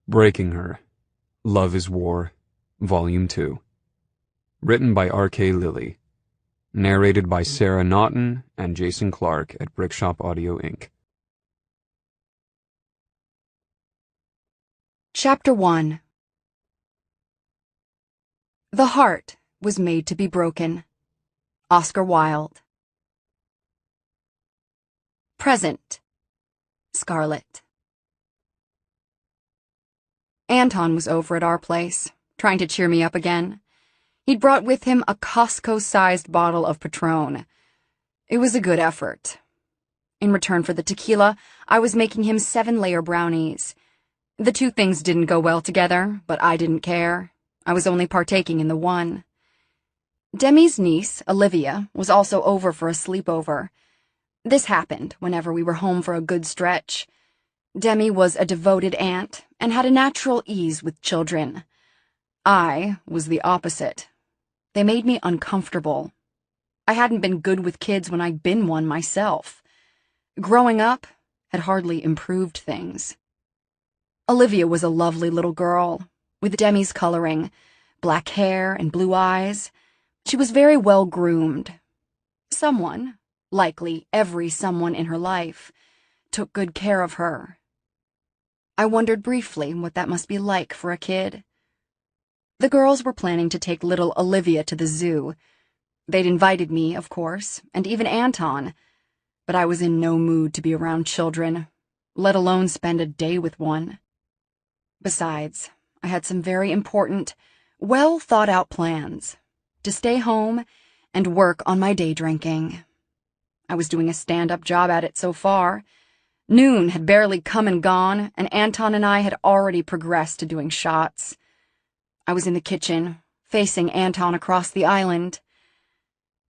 Breaking Her, Love is War, Volume 2. Written by R.K. Lilley. Narrated by Sarah Naughton and Jason Clark at Brickshop Audio, Inc. Chapter 1. The heart was made to be broken. Oscar Wilde. Present. Scarlet. Anton was over at our place, trying to cheer me up again. He'd brought with him a Costco-sized bottle of Patron. It was a good effort. In return for the tequila, I was making him 7-layer brownies. The two things didn't go well together, but I didn't care. I was only partaking in the one. Demi's niece, Olivia, was also over for a sleepover. This happened whenever we were home for a good stretch. Demi was a devoted aunt and had a natural ease with children. I was the opposite. They made me uncomfortable. I hadn't been good with kids when I'd been one myself. Growing up had hardly improved things. Olivia was a lovely little girl, with Demi's coloring, black hair and blue eyes. She was very well groomed. Someone, likely every someone in her life, took good care of her. I wondered briefly what that must be like for a kid. The girls were planning to take little Olivia to the zoo. They'd invited me, of course, and even Anton, but I was in no mood to be around children, let alone spend a day with one. Besides, I had some very important, well-thought-out plans: to stay home and work on my day drinking. I was doing a stand-up job at it so far. Noon had barely come and gone, and Anton and I had already progressed to doing shots. I was in the kitchen, facing Anton across the island.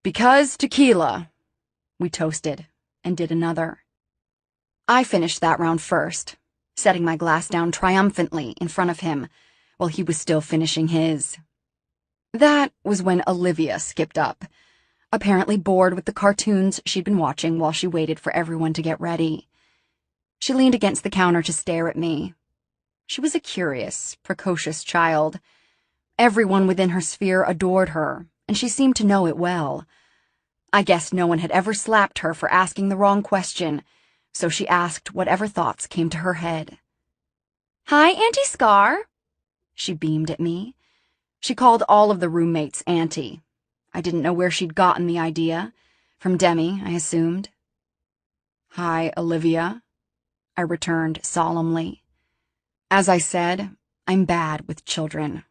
"Because tequila," we toasted, and did another. I finished that round first, setting my glass down triumphantly in front of him, while he was still finishing his. That was when Olivia skipped up, apparently bored with the cartoons she'd been watching while she waited for everyone to get ready. She leaned against the counter to stare at me. She was a curious, precocious child. Everyone within her sphere adored her, and she seemed to know it well. I guess no one had ever slapped her for asking the wrong question, so she asked whatever thoughts came to her head. "Hi, Auntie Scar." She beamed at me. She called all of the roommates Auntie. I didn't know where she'd gotten the idea. From Demi, I assumed. "Hi, Olivia," I returned solemnly. As I said, I'm bad with children.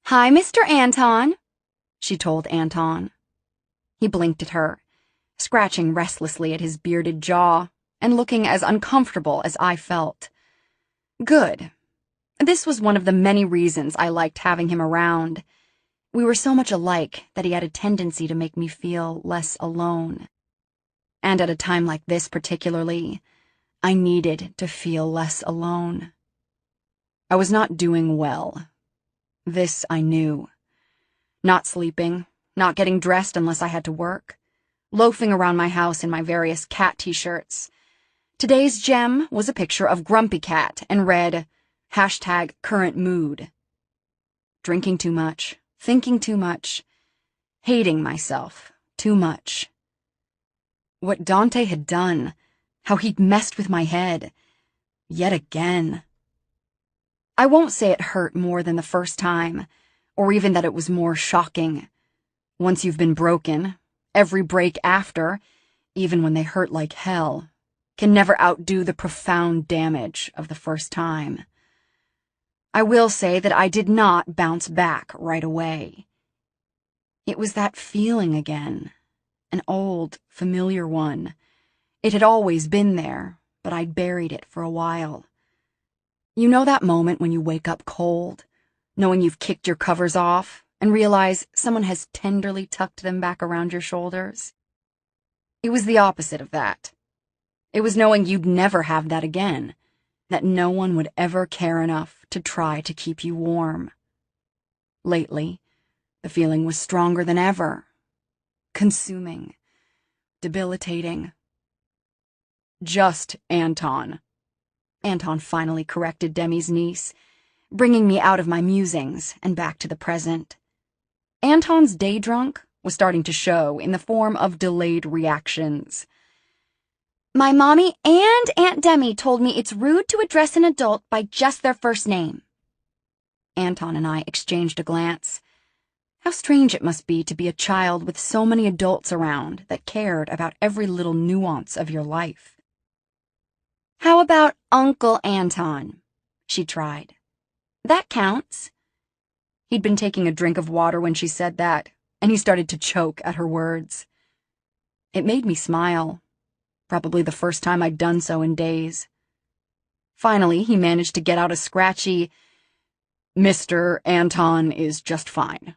"Hi, Mr. Anton," she told Anton. He blinked at her, scratching restlessly at his bearded jaw and looking as uncomfortable as I felt. Good. This was one of the many reasons I liked having him around. We were so much alike that he had a tendency to make me feel less alone. And at a time like this particularly, I needed to feel less alone. I was not doing well. This I knew. Not sleeping, not getting dressed unless I had to work, loafing around my house in my various cat t-shirts. Today's gem was a picture of Grumpy Cat and read, #current-mood. Drinking too much, thinking too much, hating myself too much. What Dante had done, how he'd messed with my head, yet again. I won't say it hurt more than the first time, or even that it was more shocking. Once you've been broken, every break after, even when they hurt like hell, can never outdo the profound damage of the first time. I will say that I did not bounce back right away. It was that feeling again, an old, familiar one. It had always been there, but I'd buried it for a while. You know that moment when you wake up cold, knowing you've kicked your covers off, and realize someone has tenderly tucked them back around your shoulders? It was the opposite of that. It was knowing you'd never have that again, that no one would ever care enough to try to keep you warm. Lately, the feeling was stronger than ever. Consuming. Debilitating. "Just Anton," Anton finally corrected Demi's niece, bringing me out of my musings and back to the present. Anton's day drunk was starting to show in the form of delayed reactions. My mommy and Aunt Demi told me it's rude to address an adult by just their first name. Anton and I exchanged a glance. How strange it must be to be a child with so many adults around that cared about every little nuance of your life. How about Uncle Anton? She tried. That counts. He'd been taking a drink of water when she said that, and he started to choke at her words. It made me smile, probably the first time I'd done so in days. Finally, he managed to get out a scratchy, Mr. Anton is just fine.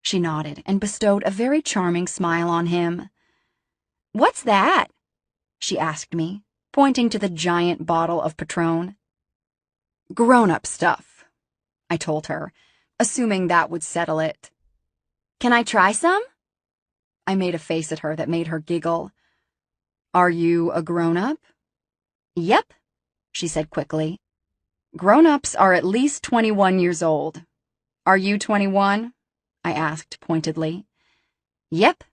She nodded and bestowed a very charming smile on him. What's that? She asked me, pointing to the giant bottle of Patron. Grown-up stuff, I told her, assuming that would settle it. Can I try some? I made a face at her that made her giggle. Are you a grown-up? Yep, she said quickly. Grown-ups are at least 21 years old. Are you 21? I asked pointedly. Yep,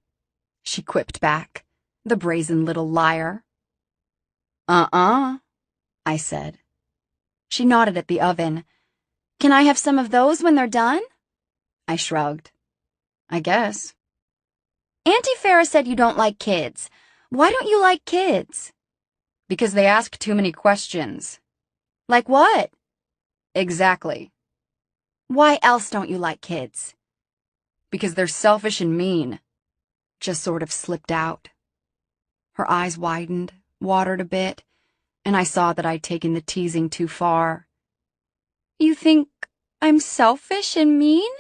she quipped back, the brazen little liar. I said. She nodded at the oven. Can I have some of those when they're done? I shrugged. I guess. Auntie Farrah said you don't like kids. Why don't you like kids? Because they ask too many questions. Like what? Exactly. Why else don't you like kids? Because they're selfish and mean. Just sort of slipped out. Her eyes widened, watered a bit, and I saw that I'd taken the teasing too far. You think I'm selfish and mean?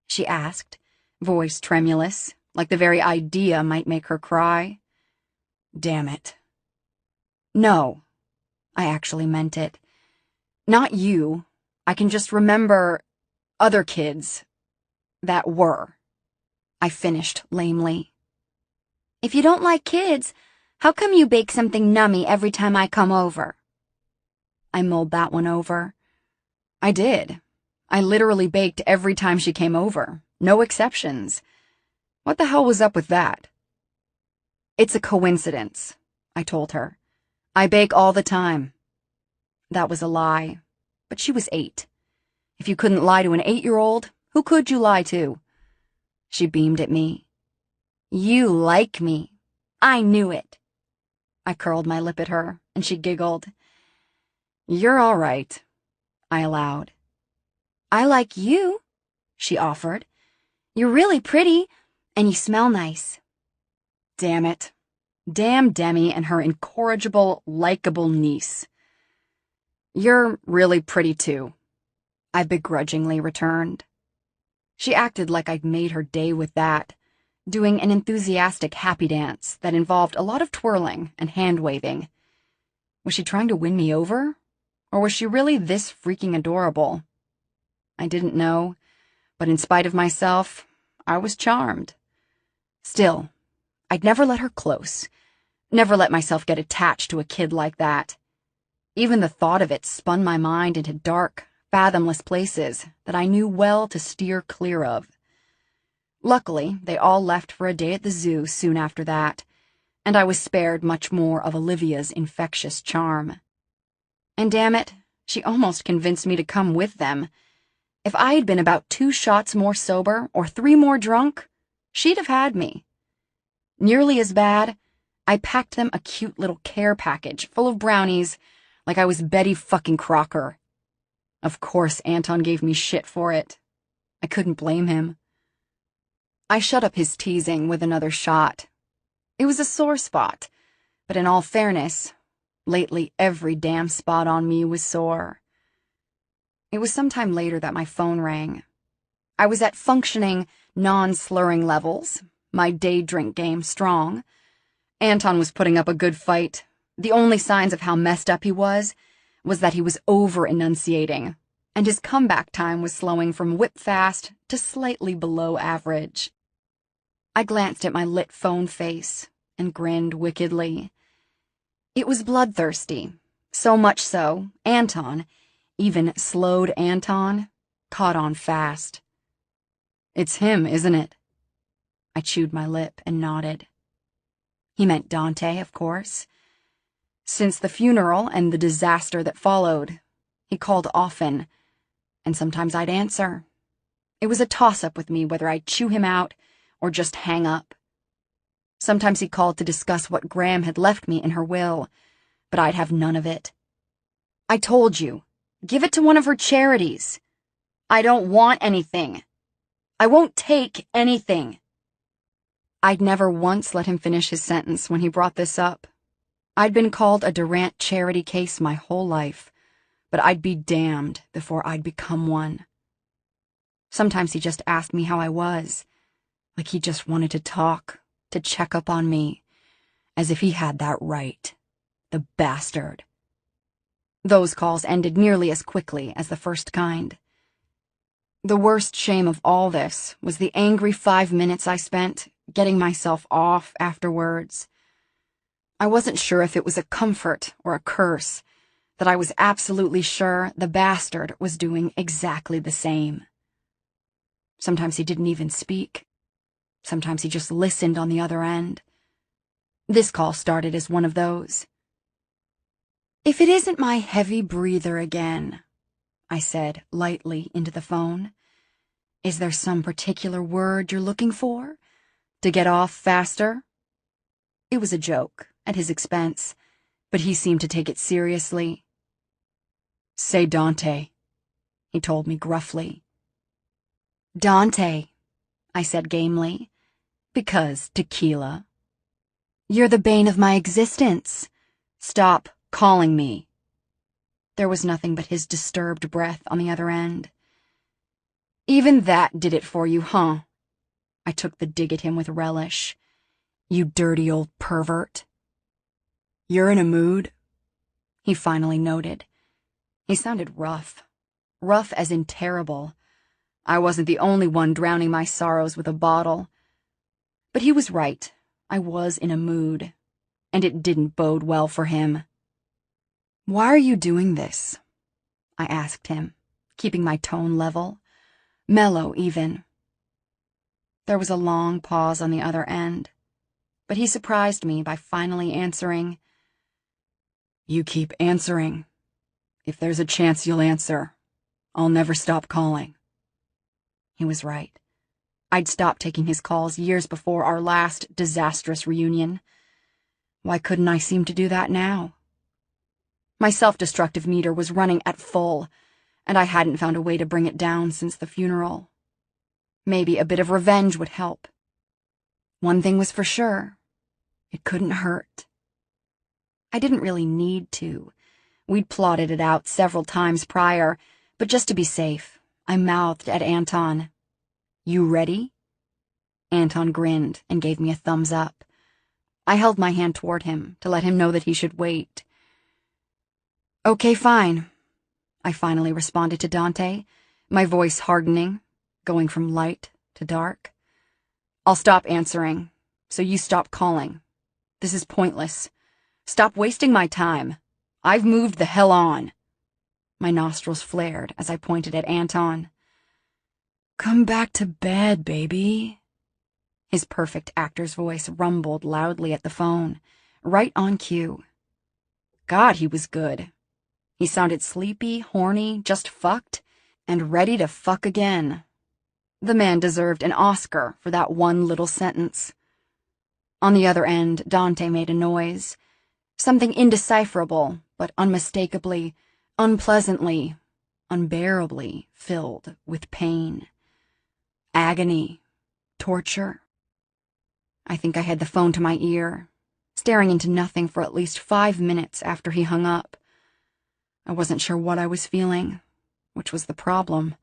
She asked, voice tremulous, like the very idea might make her cry. Damn it. No, I actually meant it. Not you. I can just remember other kids that were. I finished lamely. If you don't like kids, how come you bake something nummy every time I come over? I mulled that one over. I did. I literally baked every time she came over. No exceptions. What the hell was up with that? It's a coincidence, I told her. I bake all the time. That was a lie, but she was 8. If you couldn't lie to an 8-year-old, who could you lie to? She beamed at me. You like me. I knew it. I curled my lip at her, and she giggled. You're all right, I allowed. I like you, she offered. You're really pretty, and you smell nice. Damn it. Damn Demi and her incorrigible, likable niece. You're really pretty, too, I begrudgingly returned. She acted like I'd made her day with that, doing an enthusiastic happy dance that involved a lot of twirling and hand-waving. Was she trying to win me over? Or was she really this freaking adorable? I didn't know, but in spite of myself, I was charmed. Still, I'd never let her close, never let myself get attached to a kid like that. Even the thought of it spun my mind into dark, fathomless places that I knew well to steer clear of. Luckily, they all left for a day at the zoo soon after that, and I was spared much more of Olivia's infectious charm. And damn it, she almost convinced me to come with them. If I had been about 2 shots more sober or 3 more drunk, she'd have had me. Nearly as bad, I packed them a cute little care package full of brownies like I was Betty fucking Crocker. Of course Anton gave me shit for it. I couldn't blame him. I shut up his teasing with another shot. It was a sore spot, but in all fairness, lately every damn spot on me was sore. It was some time later that my phone rang. I was at functioning, non-slurring levels, my day drink game strong. Anton was putting up a good fight. The only signs of how messed up he was that he was over-enunciating, and his comeback time was slowing from whip-fast to slightly below average. I glanced at my lit phone face and grinned wickedly. It was bloodthirsty, So much so, Anton, even slowed Anton, caught on fast. "It's him, isn't it?" I chewed my lip and nodded. He meant Dante, of course. Since the funeral and the disaster that followed, he called often, and sometimes I'd answer. It was a toss-up with me whether I'd chew him out or just hang up. Sometimes he called to discuss what Graham had left me in her will, but I'd have none of it. "I told you, give it to one of her charities." "I don't want anything." "I won't take anything." I'd never once let him finish his sentence when he brought this up. I'd been called a Durant charity case my whole life, but I'd be damned before I'd become one. Sometimes he just asked me how I was, like he just wanted to talk, to check up on me, as if he had that right. The bastard. Those calls ended nearly as quickly as the first kind. The worst shame of all this was the angry 5 minutes I spent getting myself off afterwards. I wasn't sure if it was a comfort or a curse, that I was absolutely sure the bastard was doing exactly the same. Sometimes he didn't even speak. Sometimes he just listened on the other end. This call started as one of those. "If it isn't my heavy breather again," I said lightly into the phone. "Is there some particular word you're looking for? To get off faster?" It was a joke, at his expense, but he seemed to take it seriously. "Say Dante," he told me gruffly. "Dante," I said gamely, "because tequila." "You're the bane of my existence. Stop calling me." There was nothing but his disturbed breath on the other end. "Even that did it for you, huh?" I took the dig at him with relish. "You dirty old pervert." "You're in a mood?" he finally noted. He sounded rough. Rough as in terrible. I wasn't the only one drowning my sorrows with a bottle. But he was right. I was in a mood, and it didn't bode well for him. "Why are you doing this?" I asked him, keeping my tone level, mellow even. There was a long pause on the other end, but he surprised me by finally answering. "You keep answering. If there's a chance you'll answer, I'll never stop calling." He was right. I'd stopped taking his calls years before our last disastrous reunion. Why couldn't I seem to do that now? My self-destructive meter was running at full, and I hadn't found a way to bring it down since the funeral. Maybe a bit of revenge would help. One thing was for sure. It couldn't hurt. I didn't really need to. We'd plotted it out several times prior, but just to be safe, I mouthed at Anton, "You ready?" Anton grinned and gave me a thumbs up. I held my hand toward him to let him know that he should wait. "Okay, fine," I finally responded to Dante, my voice hardening, going from light to dark. "I'll stop answering, so you stop calling. This is pointless. Stop wasting my time. I've moved the hell on." My nostrils flared as I pointed at Anton. "Come back to bed, baby." His perfect actor's voice rumbled loudly at the phone, right on cue. God, he was good. He sounded sleepy, horny, just fucked, and ready to fuck again. The man deserved an Oscar for that one little sentence. On the other end, Dante made a noise. Something indecipherable, but unmistakably, unpleasantly, unbearably filled with pain. Agony. Torture. I think I had the phone to my ear, staring into nothing for at least 5 minutes after he hung up. I wasn't sure what I was feeling, which was the problem.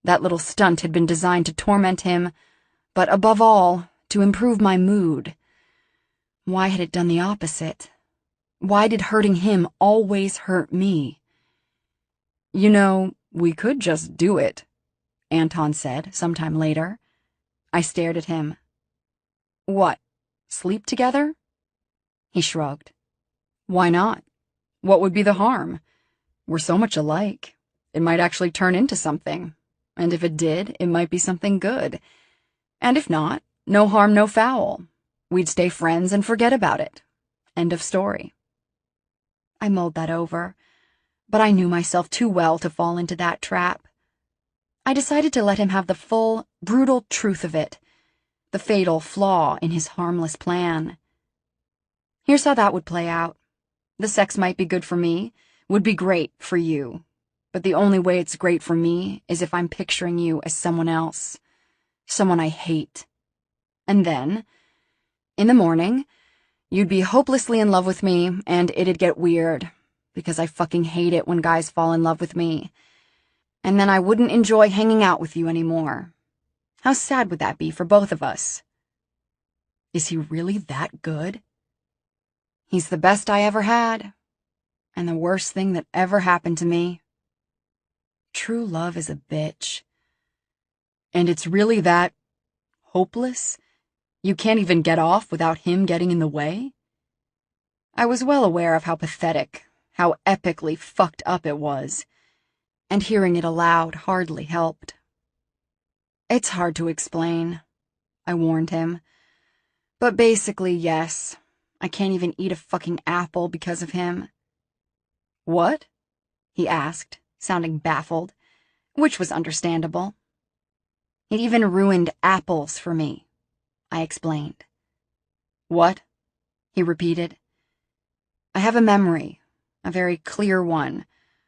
That little stunt had been designed to torment him, but above all, to improve my mood. Why had it done the opposite? Why did hurting him always hurt me? "You know, we could just do it," Anton said sometime later. I stared at him. "What, sleep together?" He shrugged. "Why not? What would be the harm? We're so much alike. It might actually turn into something. And if it did, it might be something good. And if not, no harm, no foul. We'd stay friends and forget about it. End of story. I mulled that over, but I knew myself too well to fall into that trap. I decided to let him have the full, brutal truth of it, the fatal flaw in his harmless plan. Here's how that would play out. The sex might be good for me, would be great for you, but the only way it's great for me is if I'm picturing you as someone else, someone I hate. And then, in the morning, you'd be hopelessly in love with me, and it'd get weird, because I fucking hate it when guys fall in love with me. And then I wouldn't enjoy hanging out with you anymore. How sad would that be for both of us? Is he really that good? He's the best I ever had, and the worst thing that ever happened to me. True love is a bitch. And it's really that hopeless? You can't even get off without him getting in the way? I was well aware of how pathetic, how epically fucked up it was, and hearing it aloud hardly helped. It's hard to explain, I warned him. But basically, yes, I can't even eat a fucking apple because of him. What? He asked, sounding baffled, which was understandable. He even ruined apples for me, I explained. What? He repeated. I have a memory, a very clear one,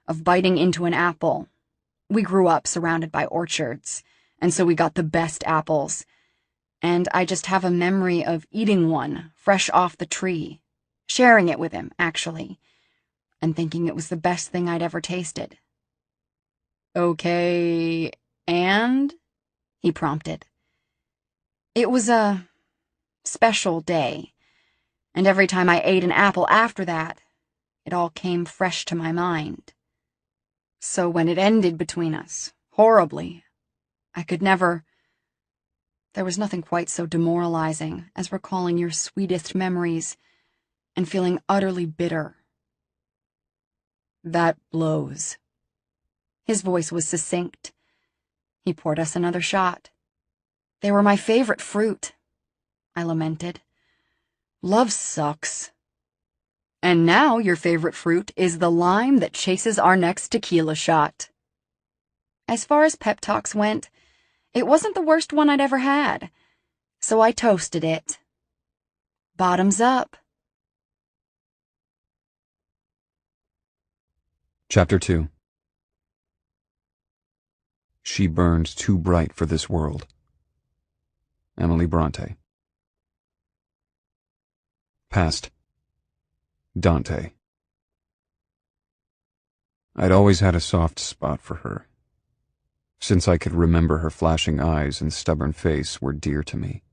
of biting into an apple. We grew up surrounded by orchards, and so we got the best apples. And I just have a memory of eating one fresh off the tree, sharing it with him, actually, and thinking it was the best thing I'd ever tasted. Okay, and? He prompted. It was a special day, and every time I ate an apple after that, it all came fresh to my mind. So when it ended between us, horribly, I could never... There was nothing quite so demoralizing as recalling your sweetest memories and feeling utterly bitter. That blows. His voice was succinct. He poured us another shot. They were my favorite fruit, I lamented. Love sucks. And now your favorite fruit is the lime that chases our next tequila shot. As far as pep talks went, it wasn't the worst one I'd ever had, so I toasted it. Bottoms up. Chapter 2. She burned too bright for this world. Emily Bronte. Past. Dante. I'd always had a soft spot for her. Since I could remember, her flashing eyes and stubborn face were dear to me.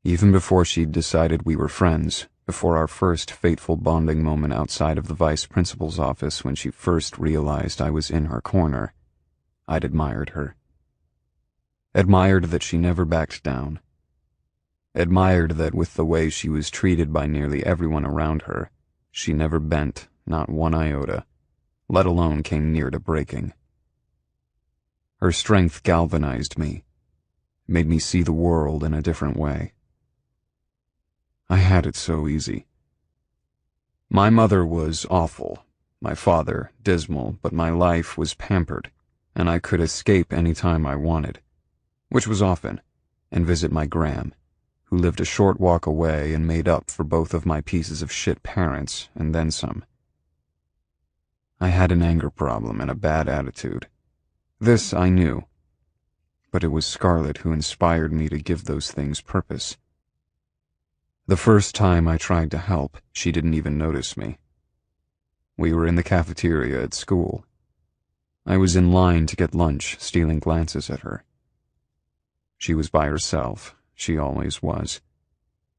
Even before she'd decided we were friends, before our first fateful bonding moment outside of the vice principal's office when she first realized I was in her corner, I'd admired her. Admired that she never backed down. Admired that with the way she was treated by nearly everyone around her, she never bent, not one iota, let alone came near to breaking. Her strength galvanized me, made me see the world in a different way. I had it so easy. My mother was awful, my father dismal, but my life was pampered, and I could escape any time I wanted, which was often, and visit my Gram, who lived a short walk away and made up for both of my pieces of shit parents, and then some. I had an anger problem and a bad attitude. This I knew, but it was Scarlett who inspired me to give those things purpose. The first time I tried to help, she didn't even notice me. We were in the cafeteria at school. I was in line to get lunch, stealing glances at her. She was by herself. She always was.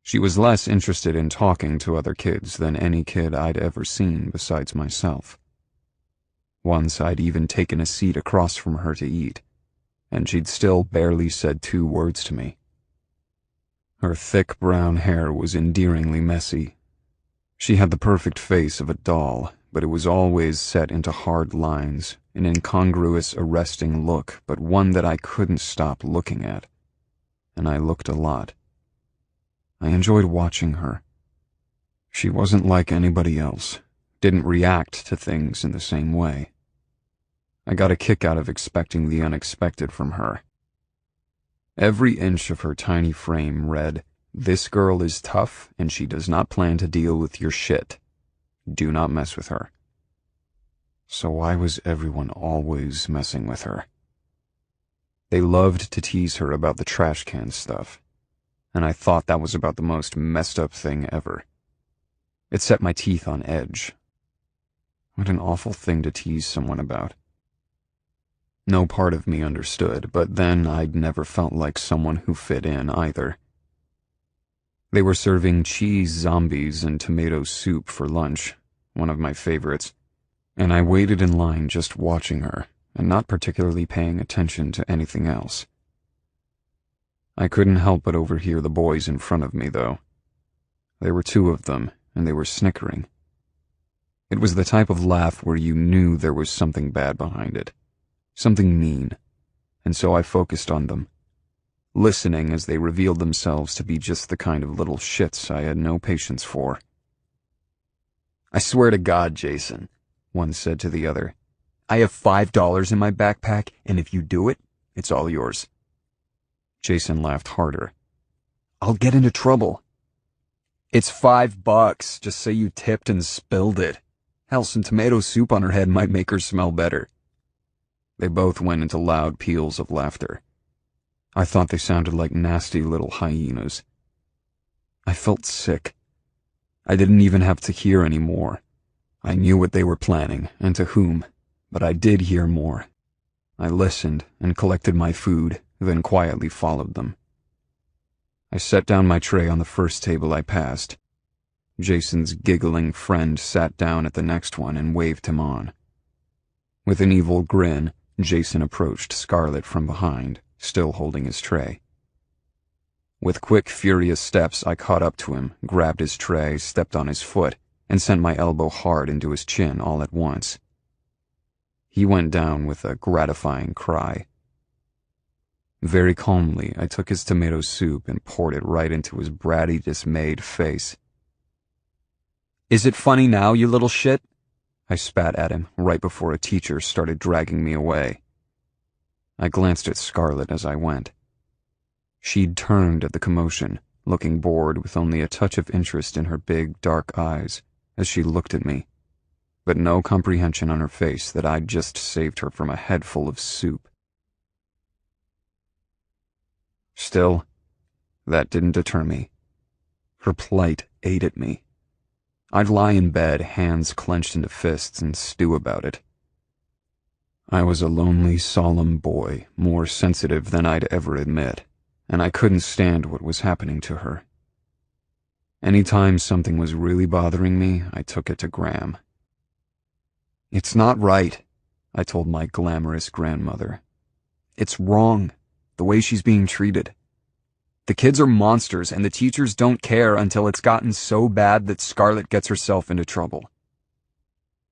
She was less interested in talking to other kids than any kid I'd ever seen besides myself. Once I'd even taken a seat across from her to eat, and she'd still barely said 2 words to me. Her thick brown hair was endearingly messy, She had the perfect face of a doll, but it was always set into hard lines, an incongruous, arresting look, but one that I couldn't stop looking at. And I looked a lot. I enjoyed watching her. She wasn't like anybody else, didn't react to things in the same way. I got a kick out of expecting the unexpected from her. Every inch of her tiny frame read, "This girl is tough and she does not plan to deal with your shit. Do not mess with her." So why was everyone always messing with her? They loved to tease her about the trash can stuff, and I thought that was about the most messed up thing ever. It set my teeth on edge. What an awful thing to tease someone about. No part of me understood, but then I'd never felt like someone who fit in either. They were serving cheese zombies and tomato soup for lunch, one of my favorites, and I waited in line just watching her and not particularly paying attention to anything else. I couldn't help but overhear the boys in front of me, though. There were two of them, and they were snickering. It was the type of laugh where you knew there was something bad behind it. Something mean, and so I focused on them, listening as they revealed themselves to be just the kind of little shits I had no patience for. "I swear to God, Jason," one said to the other, "I have $5 in my backpack, and if you do it, it's all yours." Jason laughed harder. "I'll get into trouble." "It's $5, just say you tipped and spilled it. Hell, some tomato soup on her head might make her smell better." They both went into loud peals of laughter. I thought they sounded like nasty little hyenas. I felt sick. I didn't even have to hear any more. I knew what they were planning, and to whom, but I did hear more. I listened and collected my food, then quietly followed them. I set down my tray on the first table I passed. Jason's giggling friend sat down at the next one and waved him on. With an evil grin, Jason approached Scarlett from behind, still holding his tray. With quick, furious steps, I caught up to him, grabbed his tray, stepped on his foot, and sent my elbow hard into his chin all at once. He went down with a gratifying cry. Very calmly, I took his tomato soup and poured it right into his bratty, dismayed face. "Is it funny now, you little shit?" I spat at him right before a teacher started dragging me away. I glanced at Scarlett as I went. She'd turned at the commotion, looking bored with only a touch of interest in her big, dark eyes as she looked at me, but no comprehension on her face that I'd just saved her from a head full of soup. Still, that didn't deter me. Her plight ate at me. I'd lie in bed, hands clenched into fists, and stew about it. I was a lonely, solemn boy, more sensitive than I'd ever admit, and I couldn't stand what was happening to her. Anytime something was really bothering me, I took it to Graham. "It's not right," I told my glamorous grandmother. "It's wrong, the way she's being treated. The kids are monsters, and the teachers don't care until it's gotten so bad that Scarlett gets herself into trouble.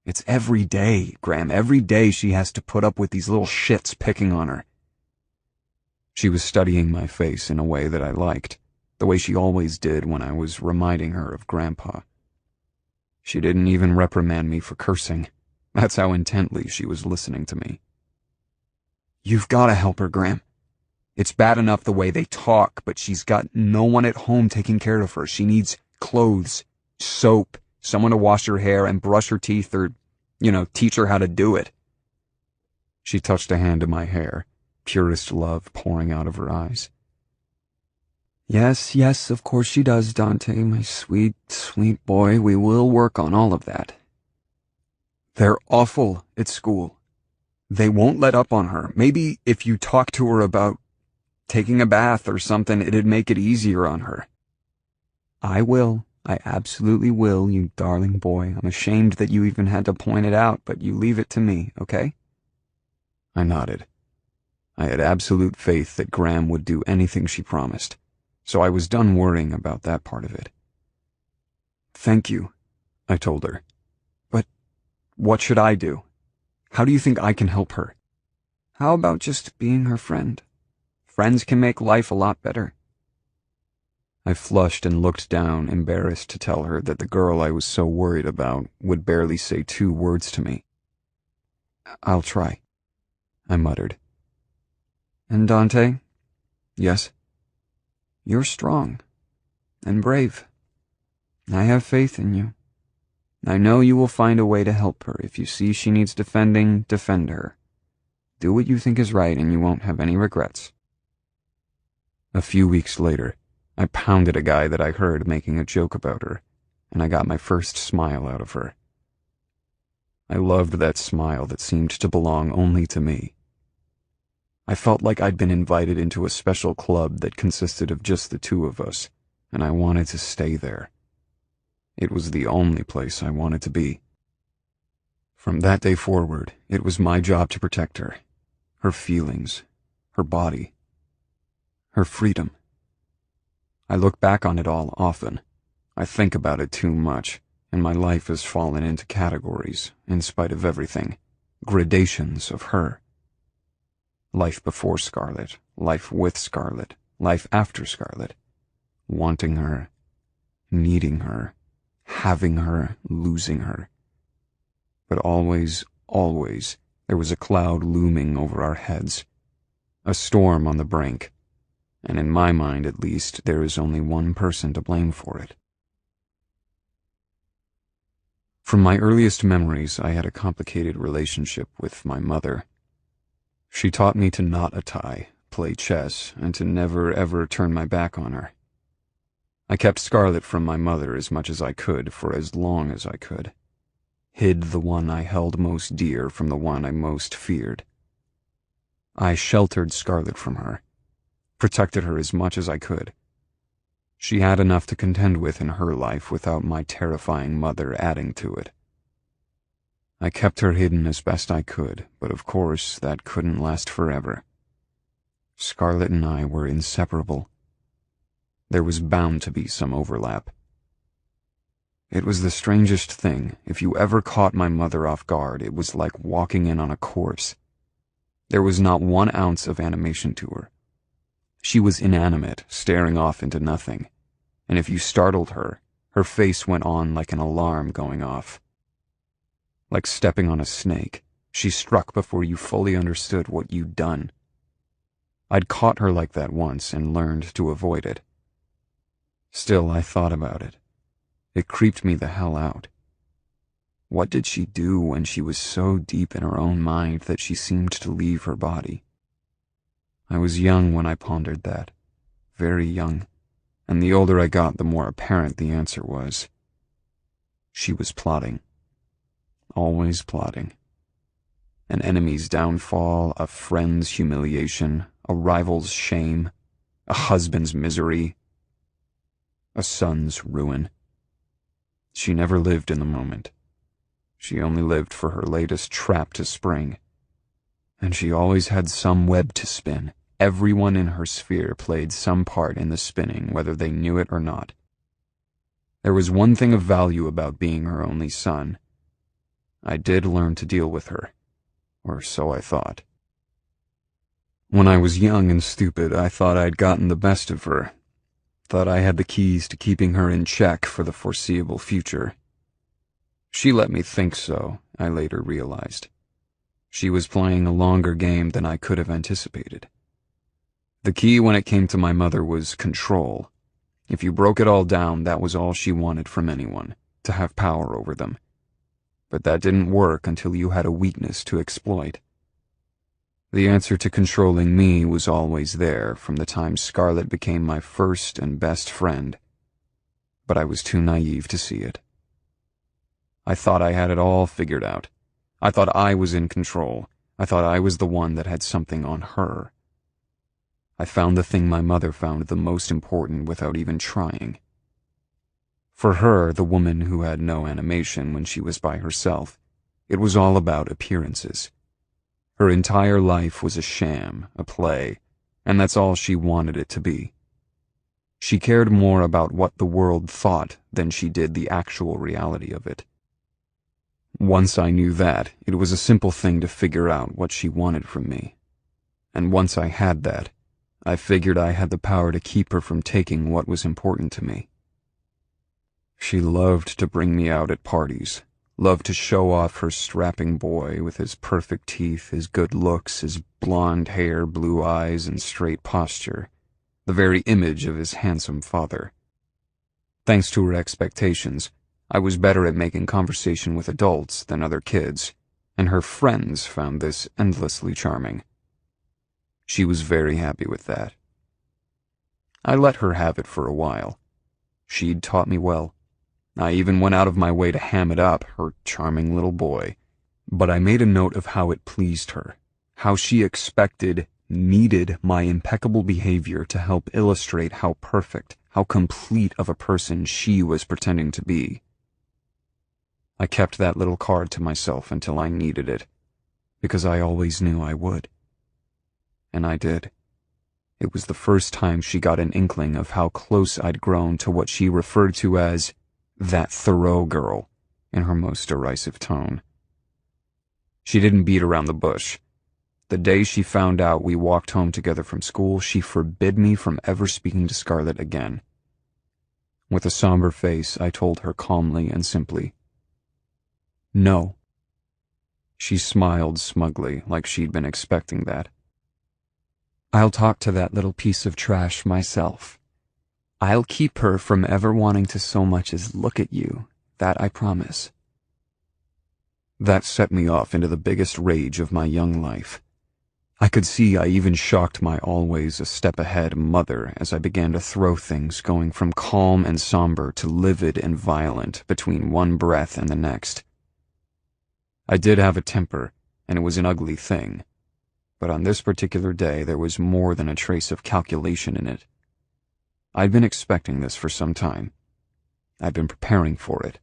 It's every day, Graham, every day she has to put up with these little shits picking on her." She was studying my face in a way that I liked, the way she always did when I was reminding her of Grandpa. She didn't even reprimand me for cursing. That's how intently she was listening to me. "You've got to help her, Graham. It's bad enough the way they talk, but she's got no one at home taking care of her. She needs clothes, soap, someone to wash her hair and brush her teeth or, teach her how to do it." She touched a hand to my hair, purest love pouring out of her eyes. "Yes, yes, of course she does, Dante, my sweet, sweet boy. We will work on all of that." "They're awful at school. They won't let up on her. Maybe if you talk to her about taking a bath or something, it'd make it easier on her." "I will. I absolutely will, you darling boy. I'm ashamed that you even had to point it out, but you leave it to me, okay?" I nodded. I had absolute faith that Graham would do anything she promised, so I was done worrying about that part of it. "Thank you," I told her. But what should I do? How do you think I can help her? How about just being her friend? Friends can make life a lot better. I flushed and looked down, embarrassed to tell her that the girl I was so worried about would barely say 2 words to me. I'll try, I muttered. And Dante? Yes? You're strong and brave. I have faith in you. I know you will find a way to help her. If you see she needs defending, defend her. Do what you think is right and you won't have any regrets. A few weeks later, I pounded a guy that I heard making a joke about her, and I got my first smile out of her. I loved that smile that seemed to belong only to me. I felt like I'd been invited into a special club that consisted of just the 2 of us, and I wanted to stay there. It was the only place I wanted to be. From that day forward, it was my job to protect her, her feelings, her body, her freedom. I look back on it all often. I think about it too much, and my life has fallen into categories, in spite of everything, gradations of her. Life before Scarlett, life with Scarlett, life after Scarlett. Wanting her, needing her, having her, losing her. But always, always, there was a cloud looming over our heads, a storm on the brink, and in my mind at least, there is only one person to blame for it. From my earliest memories, I had a complicated relationship with my mother. She taught me to knot a tie, play chess, and to never ever turn my back on her. I kept Scarlett from my mother as much as I could for as long as I could. Hid the one I held most dear from the one I most feared. I sheltered Scarlett from her, protected her as much as I could. She had enough to contend with in her life without my terrifying mother adding to it. I kept her hidden as best I could, but of course that couldn't last forever. Scarlett and I were inseparable. There was bound to be some overlap. It was the strangest thing. If you ever caught my mother off guard, it was like walking in on a corpse. There was not 1 ounce of animation to her. She was inanimate, staring off into nothing, and if you startled her, her face went on like an alarm going off. Like stepping on a snake, she struck before you fully understood what you'd done. I'd caught her like that once and learned to avoid it. Still, I thought about it. It creeped me the hell out. What did she do when she was so deep in her own mind that she seemed to leave her body? I was young when I pondered that, very young, and the older I got, the more apparent the answer was. She was plotting. Always plotting. An enemy's downfall, a friend's humiliation, a rival's shame, a husband's misery, a son's ruin. She never lived in the moment. She only lived for her latest trap to spring. And she always had some web to spin. Everyone in her sphere played some part in the spinning, whether they knew it or not. There was one thing of value about being her only son. I did learn to deal with her, or so I thought. When I was young and stupid, I thought I'd gotten the best of her. Thought I had the keys to keeping her in check for the foreseeable future. She let me think so, I later realized. She was playing a longer game than I could have anticipated. The key when it came to my mother was control. If you broke it all down, that was all she wanted from anyone, to have power over them. But that didn't work until you had a weakness to exploit. The answer to controlling me was always there from the time Scarlett became my first and best friend, but I was too naive to see it. I thought I had it all figured out. I thought I was in control. I thought I was the one that had something on her. I found the thing my mother found the most important without even trying. For her, the woman who had no animation when she was by herself, it was all about appearances. Her entire life was a sham, a play, and that's all she wanted it to be. She cared more about what the world thought than she did the actual reality of it. Once I knew that, it was a simple thing to figure out what she wanted from me. And once I had that, I figured I had the power to keep her from taking what was important to me. She loved to bring me out at parties, loved to show off her strapping boy with his perfect teeth, his good looks, his blonde hair, blue eyes, and straight posture, the very image of his handsome father. Thanks to her expectations, I was better at making conversation with adults than other kids, and her friends found this endlessly charming. She was very happy with that. I let her have it for a while. She'd taught me well. I even went out of my way to ham it up, her charming little boy. But I made a note of how it pleased her, how she expected, needed my impeccable behavior to help illustrate how perfect, how complete of a person she was pretending to be. I kept that little card to myself until I needed it, because I always knew I would. And I did. It was the first time she got an inkling of how close I'd grown to what she referred to as that Thoreau girl, in her most derisive tone. She didn't beat around the bush. The day she found out we walked home together from school, she forbid me from ever speaking to Scarlett again. With a somber face, I told her calmly and simply, "No." She smiled smugly, like she'd been expecting that. "I'll talk to that little piece of trash myself. I'll keep her from ever wanting to so much as look at you, that I promise." That set me off into the biggest rage of my young life. I could see I even shocked my always a step ahead mother as I began to throw things, going from calm and somber to livid and violent between one breath and the next. I did have a temper, and it was an ugly thing. But on this particular day there was more than a trace of calculation in it. I'd been expecting this for some time. I'd been preparing for it.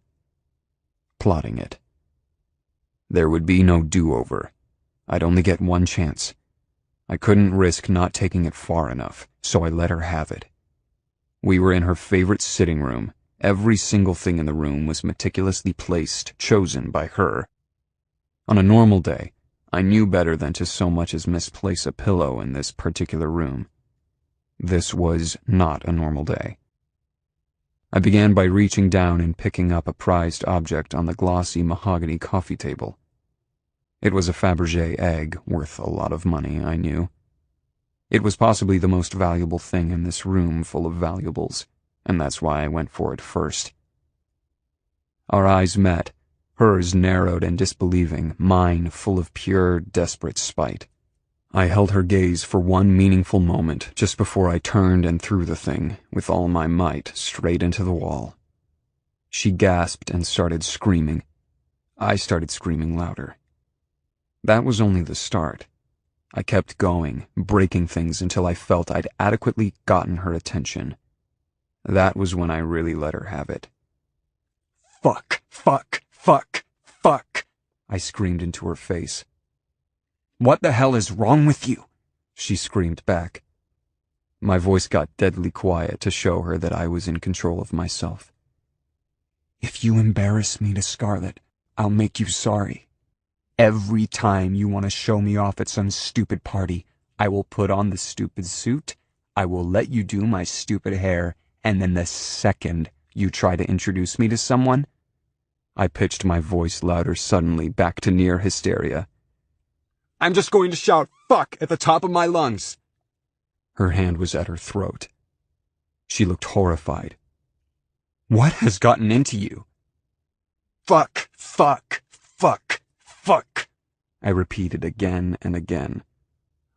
Plotting it. There would be no do-over. I'd only get one chance. I couldn't risk not taking it far enough, so I let her have it. We were in her favorite sitting room. Every single thing in the room was meticulously placed, chosen by her. On a normal day, I knew better than to so much as misplace a pillow in this particular room. This was not a normal day. I began by reaching down and picking up a prized object on the glossy mahogany coffee table. It was a Fabergé egg, worth a lot of money, I knew. It was possibly the most valuable thing in this room full of valuables, and that's why I went for it first. Our eyes met. Hers narrowed and disbelieving, mine full of pure, desperate spite. I held her gaze for one meaningful moment just before I turned and threw the thing, with all my might, straight into the wall. She gasped and started screaming. I started screaming louder. That was only the start. I kept going, breaking things until I felt I'd adequately gotten her attention. That was when I really let her have it. "Fuck, fuck, fuck, fuck," I screamed into her face. "What the hell is wrong with you?" she screamed back. My voice got deadly quiet to show her that I was in control of myself. "If you embarrass me to Scarlett, I'll make you sorry. Every time you want to show me off at some stupid party, I will put on the stupid suit, I will let you do my stupid hair, and then the second you try to introduce me to someone..." I pitched my voice louder suddenly, back to near hysteria. "I'm just going to shout 'fuck' at the top of my lungs." Her hand was at her throat. She looked horrified. "What has gotten into you?" "Fuck, fuck, fuck, fuck," I repeated again and again.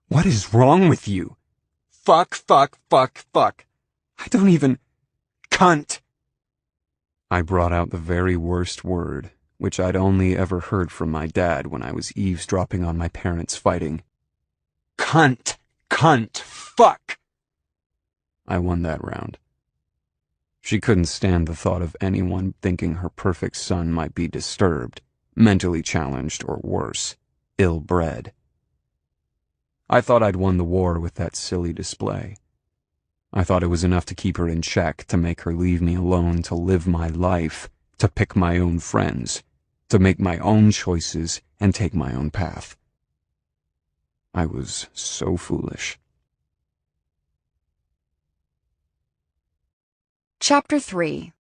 "What is wrong with you?" "Fuck, fuck, fuck, fuck. I don't even... Cunt." I brought out the very worst word, which I'd only ever heard from my dad when I was eavesdropping on my parents fighting. "Cunt, cunt, fuck." I won that round. She couldn't stand the thought of anyone thinking her perfect son might be disturbed, mentally challenged, or worse, ill-bred. I thought I'd won the war with that silly display. I thought it was enough to keep her in check, to make her leave me alone, to live my life, to pick my own friends, to make my own choices and take my own path. I was so foolish. Chapter 3.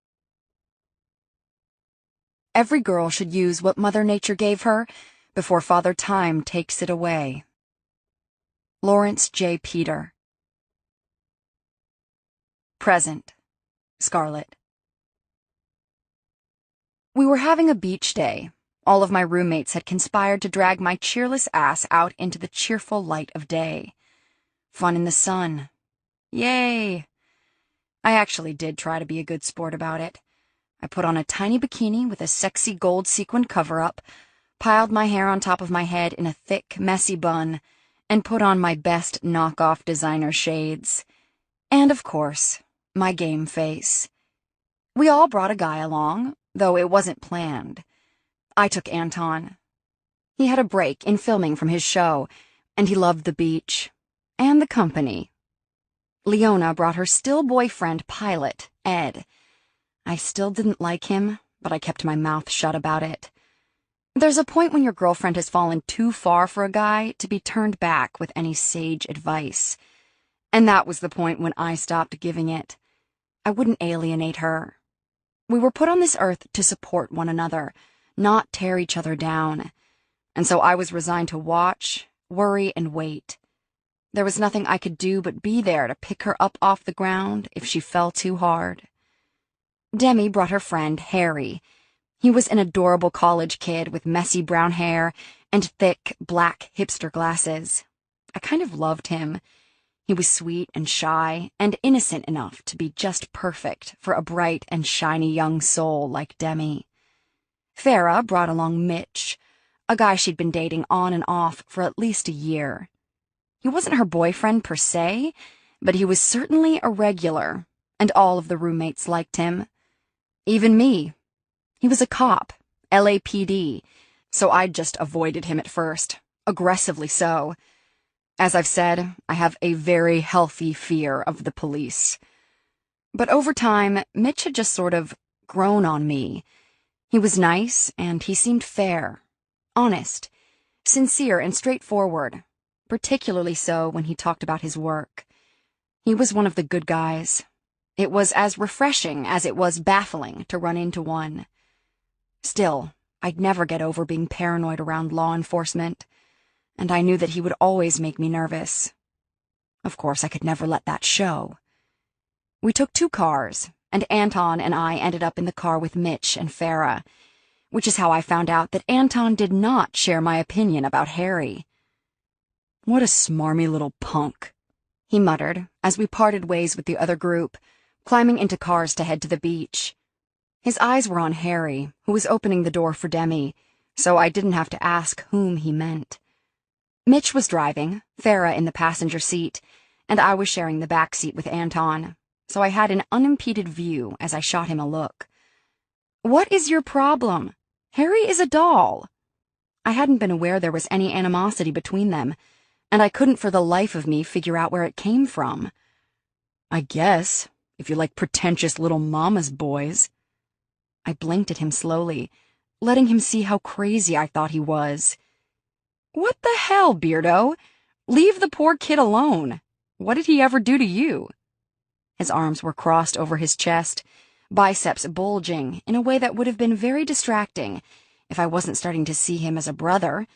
Every girl should use what Mother Nature gave her before Father Time takes it away. Lawrence J. Peter. Present. Scarlet. We were having a beach day. All of my roommates had conspired to drag my cheerless ass out into the cheerful light of day. Fun in the sun. Yay! I actually did try to be a good sport about it. I put on a tiny bikini with a sexy gold sequined cover-up, piled my hair on top of my head in a thick, messy bun, and put on my best knockoff designer shades. And, of course, my game face. We all brought a guy along, though it wasn't planned. I took Anton. He had a break in filming from his show, and he loved the beach. And the company. Leona brought her still boyfriend pilot, Ed. I still didn't like him, but I kept my mouth shut about it. There's a point when your girlfriend has fallen too far for a guy to be turned back with any sage advice. And that was the point when I stopped giving it. I wouldn't alienate her. We were put on this earth to support one another, not tear each other down. And so I was resigned to watch, worry, and wait. There was nothing I could do but be there to pick her up off the ground if she fell too hard. Demi brought her friend, Harry. He was an adorable college kid with messy brown hair and thick, black hipster glasses. I kind of loved him. He was sweet and shy and innocent enough to be just perfect for a bright and shiny young soul like Demi. Farah brought along Mitch, a guy she'd been dating on and off for at least a year. He wasn't her boyfriend per se, but he was certainly a regular, and all of the roommates liked him. Even me. He was a cop, LAPD, so I'd just avoided him at first, aggressively so. As I've said, I have a very healthy fear of the police. But over time, Mitch had just sort of grown on me. He was nice, and he seemed fair, honest, sincere, and straightforward. Particularly so when he talked about his work. He was one of the good guys. It was as refreshing as it was baffling to run into one. Still, I'd never get over being paranoid around law enforcement, and I knew that he would always make me nervous. Of course, I could never let that show. We took 2 cars, and Anton and I ended up in the car with Mitch and Farah, which is how I found out that Anton did not share my opinion about Harry. "What a smarmy little punk," he muttered as we parted ways with the other group, climbing into cars to head to the beach. His eyes were on Harry, who was opening the door for Demi, so I didn't have to ask whom he meant. Mitch was driving, Farah in the passenger seat, and I was sharing the back seat with Anton, so I had an unimpeded view as I shot him a look. "What is your problem? Harry is a doll." I hadn't been aware there was any animosity between them, and I couldn't for the life of me figure out where it came from. "I guess, if you like pretentious little mama's boys." I blinked at him slowly, letting him see how crazy I thought he was. "What the hell, Beardo? Leave the poor kid alone. What did he ever do to you?" His arms were crossed over his chest, biceps bulging in a way that would have been very distracting if I wasn't starting to see him as a brother,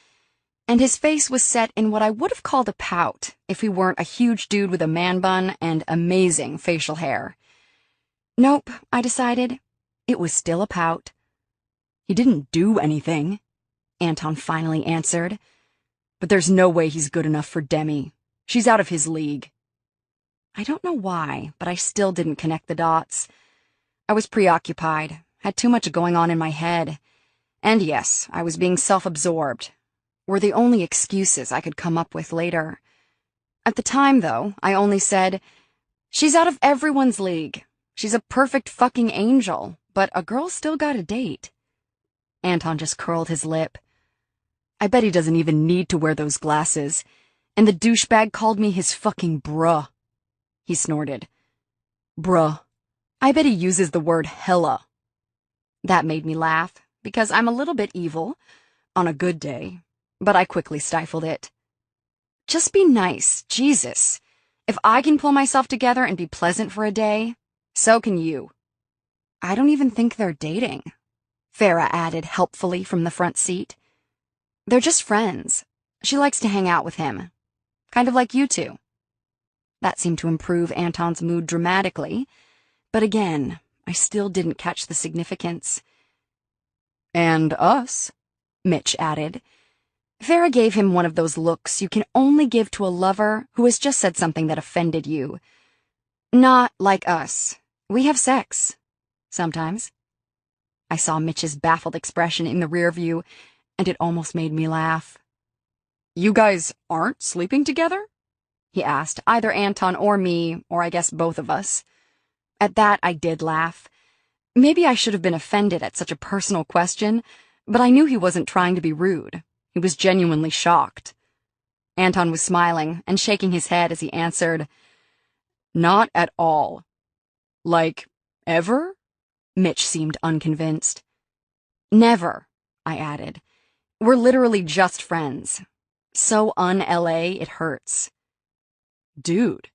and his face was set in what I would have called a pout if he weren't a huge dude with a man bun and amazing facial hair. Nope, I decided. It was still a pout. "He didn't do anything," Anton finally answered. "But there's no way he's good enough for Demi. She's out of his league." I don't know why, but I still didn't connect the dots. I was preoccupied, had too much going on in my head. And yes, I was being self-absorbed. Were the only excuses I could come up with later. At the time, though, I only said, "She's out of everyone's league. She's a perfect fucking angel, but a girl's still got a date." Anton just curled his lip. "I bet he doesn't even need to wear those glasses. And the douchebag called me his fucking bruh." He snorted. Bruh, I bet he uses the word hella. That made me laugh, because I'm a little bit evil, on a good day, but I quickly stifled it. Just be nice, Jesus. If I can pull myself together and be pleasant for a day, so can you. I don't even think they're dating, Farah added helpfully from the front seat. They're just friends. She likes to hang out with him. Kind of like you two. That seemed to improve Anton's mood dramatically, but again, I still didn't catch the significance. And us, Mitch added. Farah gave him one of those looks you can only give to a lover who has just said something that offended you. Not like us. We have sex. Sometimes. I saw Mitch's baffled expression in the rear view, and it almost made me laugh. You guys aren't sleeping together? He asked, either Anton or me, or I guess both of us. At that, I did laugh. Maybe I should have been offended at such a personal question, but I knew he wasn't trying to be rude. He was genuinely shocked. Anton was smiling and shaking his head as he answered, Not at all. Like, ever? Mitch seemed unconvinced. Never, I added. We're literally just friends. So un-LA, it hurts. Dude,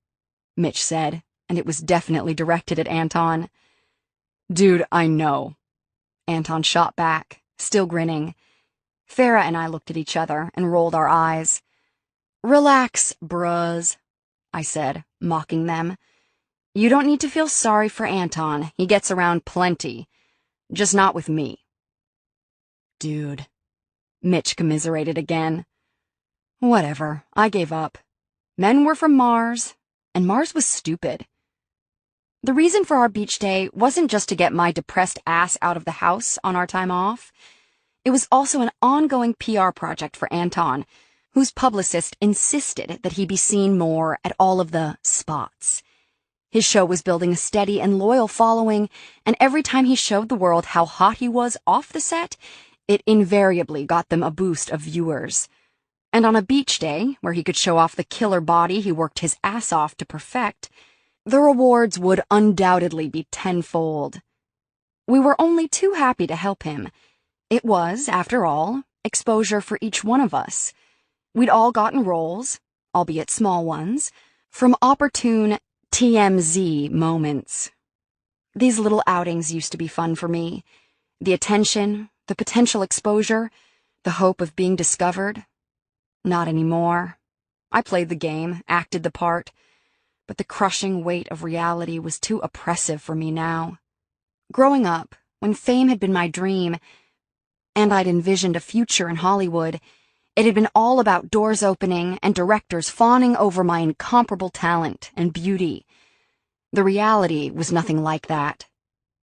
Mitch said, and it was definitely directed at Anton. Dude, I know. Anton shot back, still grinning. Farah and I looked at each other and rolled our eyes. Relax, bruz, I said, mocking them. You don't need to feel sorry for Anton. He gets around plenty. Just not with me. Dude, Mitch commiserated again. Whatever, I gave up. Men were from Mars, and Mars was stupid. The reason for our beach day wasn't just to get my depressed ass out of the house on our time off. It was also an ongoing PR project for Anton, whose publicist insisted that he be seen more at all of the spots. His show was building a steady and loyal following, and every time he showed the world how hot he was off the set, it invariably got them a boost of viewers. And on a beach day, where he could show off the killer body he worked his ass off to perfect, the rewards would undoubtedly be tenfold. We were only too happy to help him. It was, after all, exposure for each one of us. We'd all gotten roles, albeit small ones, from opportune TMZ moments. These little outings used to be fun for me. The attention, the potential exposure, the hope of being discovered. Not anymore. I played the game, acted the part, but the crushing weight of reality was too oppressive for me now. Growing up, when fame had been my dream, and I'd envisioned a future in Hollywood, it had been all about doors opening and directors fawning over my incomparable talent and beauty. The reality was nothing like that,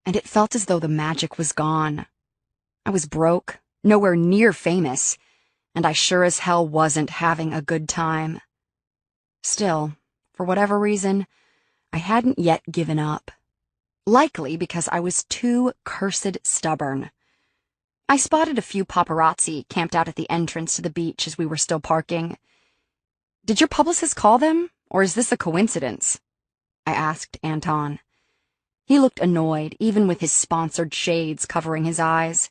and it felt as though the magic was gone. I was broke, nowhere near famous, and I sure as hell wasn't having a good time. Still, for whatever reason, I hadn't yet given up. Likely because I was too cursed stubborn. I spotted a few paparazzi camped out at the entrance to the beach as we were still parking. Did your publicist call them, or is this a coincidence? I asked Anton. He looked annoyed, even with his sponsored shades covering his eyes.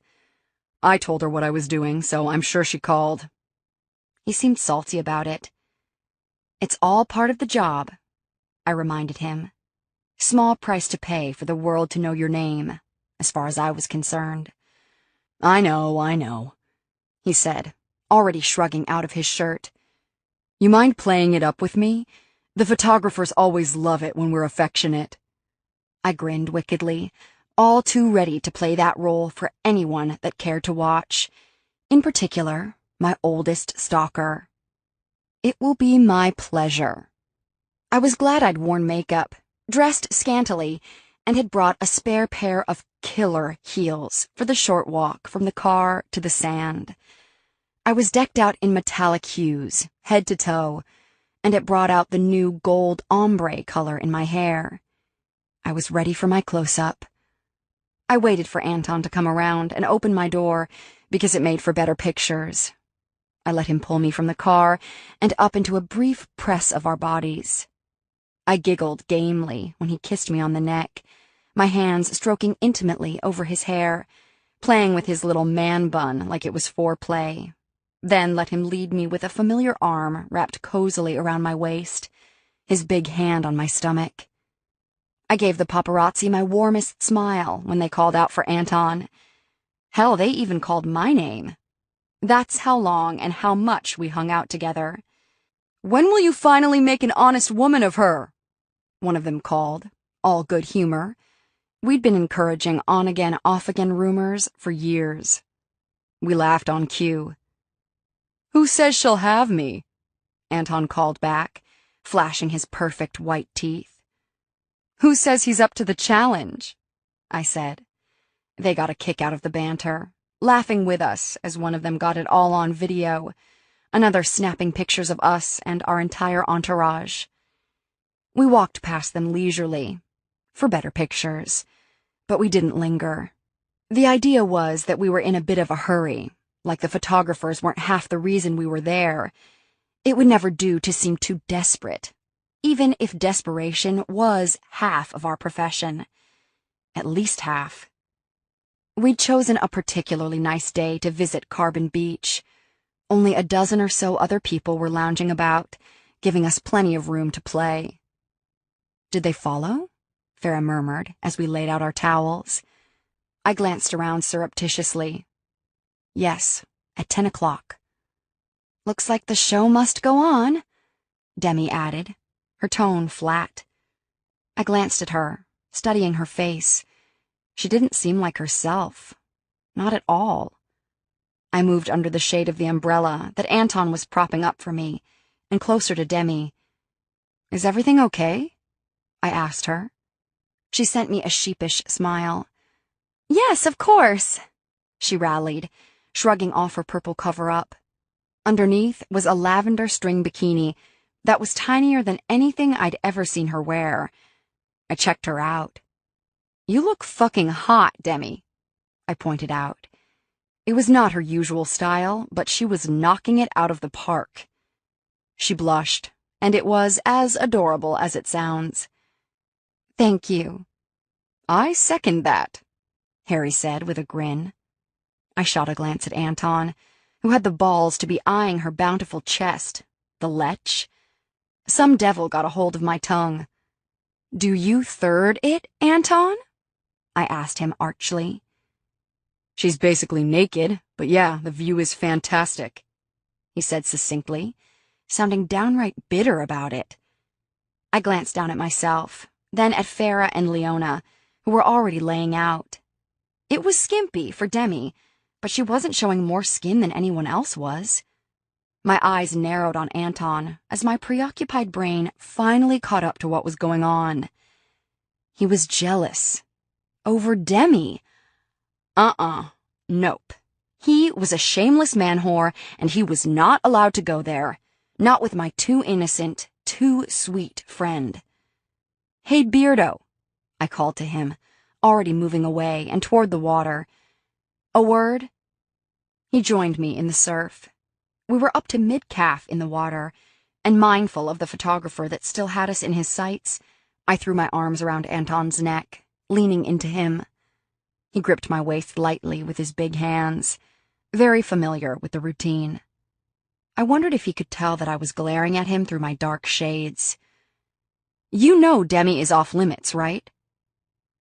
I told her what I was doing, so I'm sure she called. He seemed salty about it. It's all part of the job, I reminded him. Small price to pay for the world to know your name, as far as I was concerned. I know, he said, already shrugging out of his shirt. You mind playing it up with me? The photographers always love it when we're affectionate. I grinned wickedly, all too ready to play that role for anyone that cared to watch, in particular, my oldest stalker. It will be my pleasure. I was glad I'd worn makeup, dressed scantily, and had brought a spare pair of killer heels for the short walk from the car to the sand. I was decked out in metallic hues, head to toe, and it brought out the new gold ombre color in my hair. I was ready for my close-up. I waited for Anton to come around and open my door because it made for better pictures. I let him pull me from the car and up into a brief press of our bodies. I giggled gamely when he kissed me on the neck, my hands stroking intimately over his hair, playing with his little man bun like it was foreplay, then let him lead me with a familiar arm wrapped cozily around my waist, his big hand on my stomach. I gave the paparazzi my warmest smile when they called out for Anton. Hell, they even called my name. That's how long and how much we hung out together. "When will you finally make an honest woman of her?" one of them called, all good humor. We'd been encouraging on-again, off-again rumors for years. We laughed on cue. "Who says she'll have me?" Anton called back, flashing his perfect white teeth. "Who says he's up to the challenge?" I said. They got a kick out of the banter, laughing with us as one of them got it all on video, another snapping pictures of us and our entire entourage. We walked past them leisurely, for better pictures, but we didn't linger. The idea was that we were in a bit of a hurry, like the photographers weren't half the reason we were there. It would never do to seem too desperate, even if desperation was half of our profession. At least half. We'd chosen a particularly nice day to visit Carbon Beach. Only a dozen or so other people were lounging about, giving us plenty of room to play. "Did they follow?" Farah murmured as we laid out our towels. I glanced around surreptitiously. Yes, at 10 o'clock. "Looks like the show must go on," Demi added, her tone flat. I glanced at her, studying her face. She didn't seem like herself. Not at all. I moved under the shade of the umbrella that Anton was propping up for me, and closer to Demi. "Is everything okay?" I asked her. She sent me a sheepish smile. "Yes, of course," she rallied, shrugging off her purple cover-up. Underneath was a lavender string bikini that was tinier than anything I'd ever seen her wear. I checked her out. "You look fucking hot, Demi," I pointed out. It was not her usual style, but she was knocking it out of the park. She blushed, and it was as adorable as it sounds. "Thank you." "I second that," Harry said with a grin. I shot a glance at Anton, who had the balls to be eyeing her bountiful chest, the lech. Some devil got a hold of my tongue. "Do you third it, Anton?" I asked him archly. "She's basically naked, but yeah, the view is fantastic," he said succinctly, sounding downright bitter about it. I glanced down at myself, then at Farah and Leona, who were already laying out. It was skimpy for Demi, but she wasn't showing more skin than anyone else was. My eyes narrowed on Anton as my preoccupied brain finally caught up to what was going on. He was jealous. Over Demi. Nope. He was a shameless man-whore, and he was not allowed to go there. Not with my too innocent, too sweet friend. "Hey, Beardo," I called to him, already moving away and toward the water. "A word?" He joined me in the surf. We were up to mid-calf in the water, and mindful of the photographer that still had us in his sights, I threw my arms around Anton's neck, leaning into him. He gripped my waist lightly with his big hands, very familiar with the routine. I wondered if he could tell that I was glaring at him through my dark shades. "You know Demi is off limits, right?"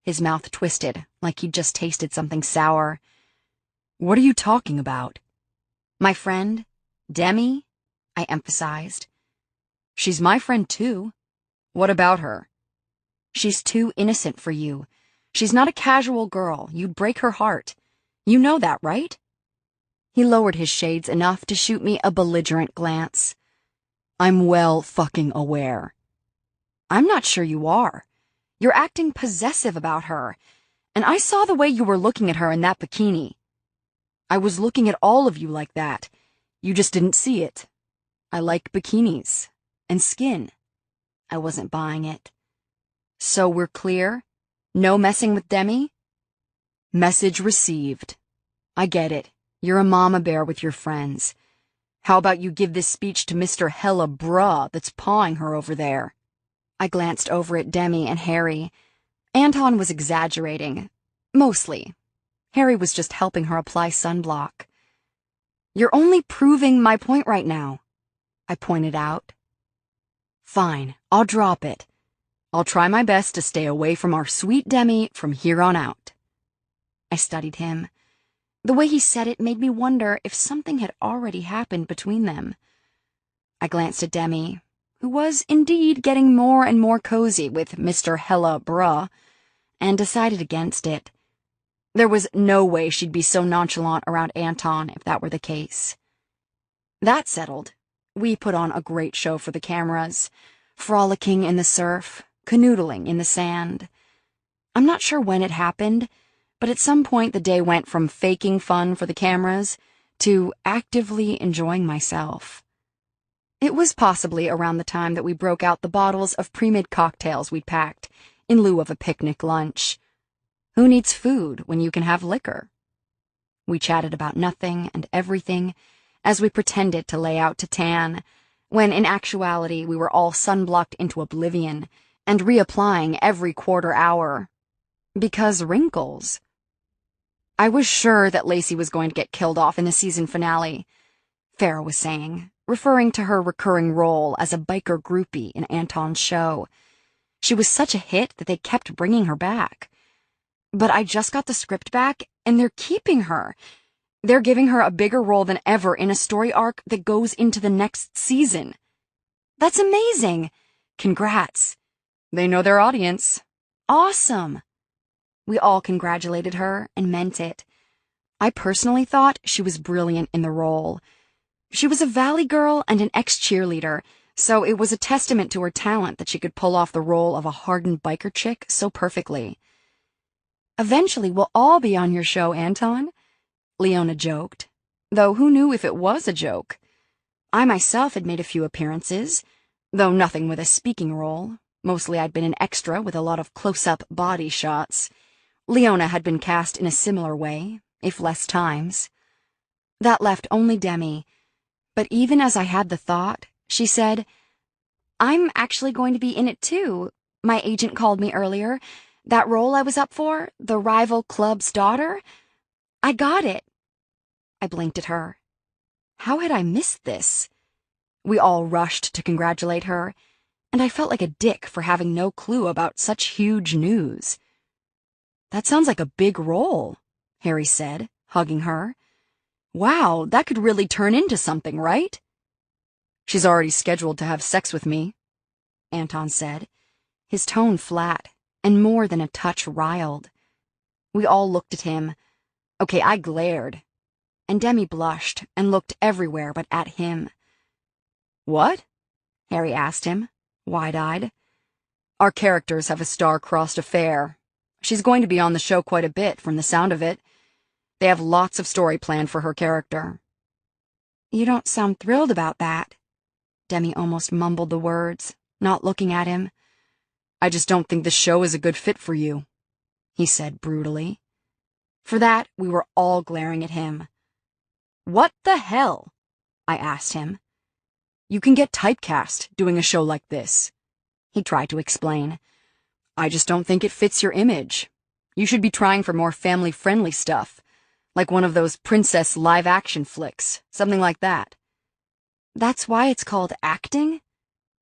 His mouth twisted, like he'd just tasted something sour. "What are you talking about?" "My friend, Demi," I emphasized. "She's my friend, too. What about her?" "She's too innocent for you. She's not a casual girl. You'd break her heart. You know that, right?" He lowered his shades enough to shoot me a belligerent glance. "I'm well fucking aware." "I'm not sure you are. You're acting possessive about her, and I saw the way you were looking at her in that bikini. I was looking at all of you like that. You just didn't see it. I like bikinis. And skin." I wasn't buying it. "So we're clear? No messing with Demi?" "Message received. I get it. You're a mama bear with your friends. How about you give this speech to Mr. Hella Bruh that's pawing her over there?" I glanced over at Demi and Harry. Anton was exaggerating. Mostly. Harry was just helping her apply sunblock. "You're only proving my point right now," I pointed out. "Fine, I'll drop it. I'll try my best to stay away from our sweet Demi from here on out." I studied him. The way he said it made me wonder if something had already happened between them. I glanced at Demi, who was indeed getting more and more cozy with Mr. Hella Bruh, and decided against it. There was no way she'd be so nonchalant around Anton if that were the case. That settled, we put on a great show for the cameras, frolicking in the surf, canoodling in the sand. I'm not sure when it happened, but at some point the day went from faking fun for the cameras to actively enjoying myself. It was possibly around the time that we broke out the bottles of pre-made cocktails we'd packed, in lieu of a picnic lunch. Who needs food when you can have liquor? We chatted about nothing and everything as we pretended to lay out to tan, when in actuality we were all sunblocked into oblivion and reapplying every quarter hour. Because wrinkles. I was sure that Lacey was going to get killed off in the season finale, Farrah was saying, referring to her recurring role as a biker groupie in Anton's show. She was such a hit that they kept bringing her back. But I just got the script back, and they're keeping her. They're giving her a bigger role than ever in a story arc that goes into the next season. That's amazing! Congrats. They know their audience. Awesome! We all congratulated her and meant it. I personally thought she was brilliant in the role. She was a Valley girl and an ex-cheerleader, so it was a testament to her talent that she could pull off the role of a hardened biker chick so perfectly. "Eventually we'll all be on your show, Anton," Leona joked, though who knew if it was a joke. I myself had made a few appearances, though nothing with a speaking role. Mostly I'd been an extra with a lot of close-up body shots. Leona had been cast in a similar way, if less times. That left only Demi, but even as I had the thought, she said, "I'm actually going to be in it too. My agent called me earlier. That role I was up for, the rival club's daughter, I got it." I blinked at her. How had I missed this? We all rushed to congratulate her, and I felt like a dick for having no clue about such huge news. "That sounds like a big role," Harry said, hugging her. "Wow, that could really turn into something, right?" "She's already scheduled to have sex with me," Anton said, his tone flat and more than a touch riled. We all looked at him. Okay, I glared, and Demi blushed and looked everywhere but at him. "What?" Harry asked him, wide-eyed. "Our characters have a star-crossed affair. She's going to be on the show quite a bit, from the sound of it. They have lots of story planned for her character." "You don't sound thrilled about that." Demi almost mumbled the words, not looking at him. "I just don't think the show is a good fit for you," he said brutally. For that, we were all glaring at him. "What the hell?" I asked him. "You can get typecast doing a show like this," he tried to explain. "I just don't think it fits your image. You should be trying for more family-friendly stuff, like one of those princess live-action flicks, something like that." "That's why it's called acting?"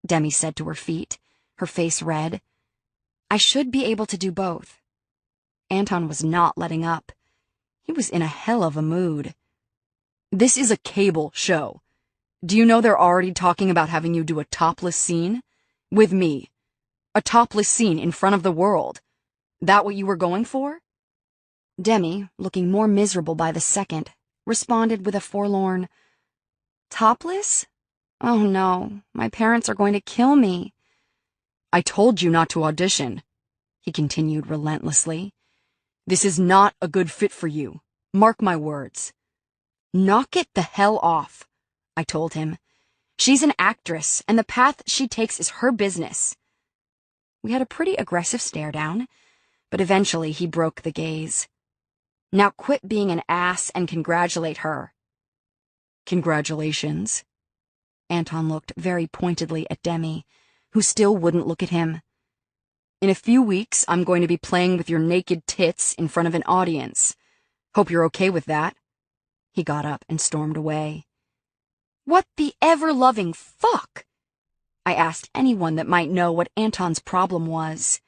Demi said to her feet, her face red. "I should be able to do both." Anton was not letting up. He was in a hell of a mood. "This is a cable show. Do you know they're already talking about having you do a topless scene? With me. A topless scene in front of the world. That what you were going for?" Demi, looking more miserable by the second, responded with a forlorn, "Topless? Oh no, my parents are going to kill me." "I told you not to audition," he continued relentlessly. "This is not a good fit for you. Mark my words." "Knock it the hell off," I told him. "She's an actress, and the path she takes is her business." We had a pretty aggressive stare-down, but eventually he broke the gaze. "Now quit being an ass and congratulate her." "Congratulations." Anton looked very pointedly at Demi, who still wouldn't look at him. In a few weeks, I'm going to be playing with your naked tits in front of an audience. Hope you're okay with that. He got up and stormed away. What the ever-loving fuck? I asked anyone that might know what Anton's problem was.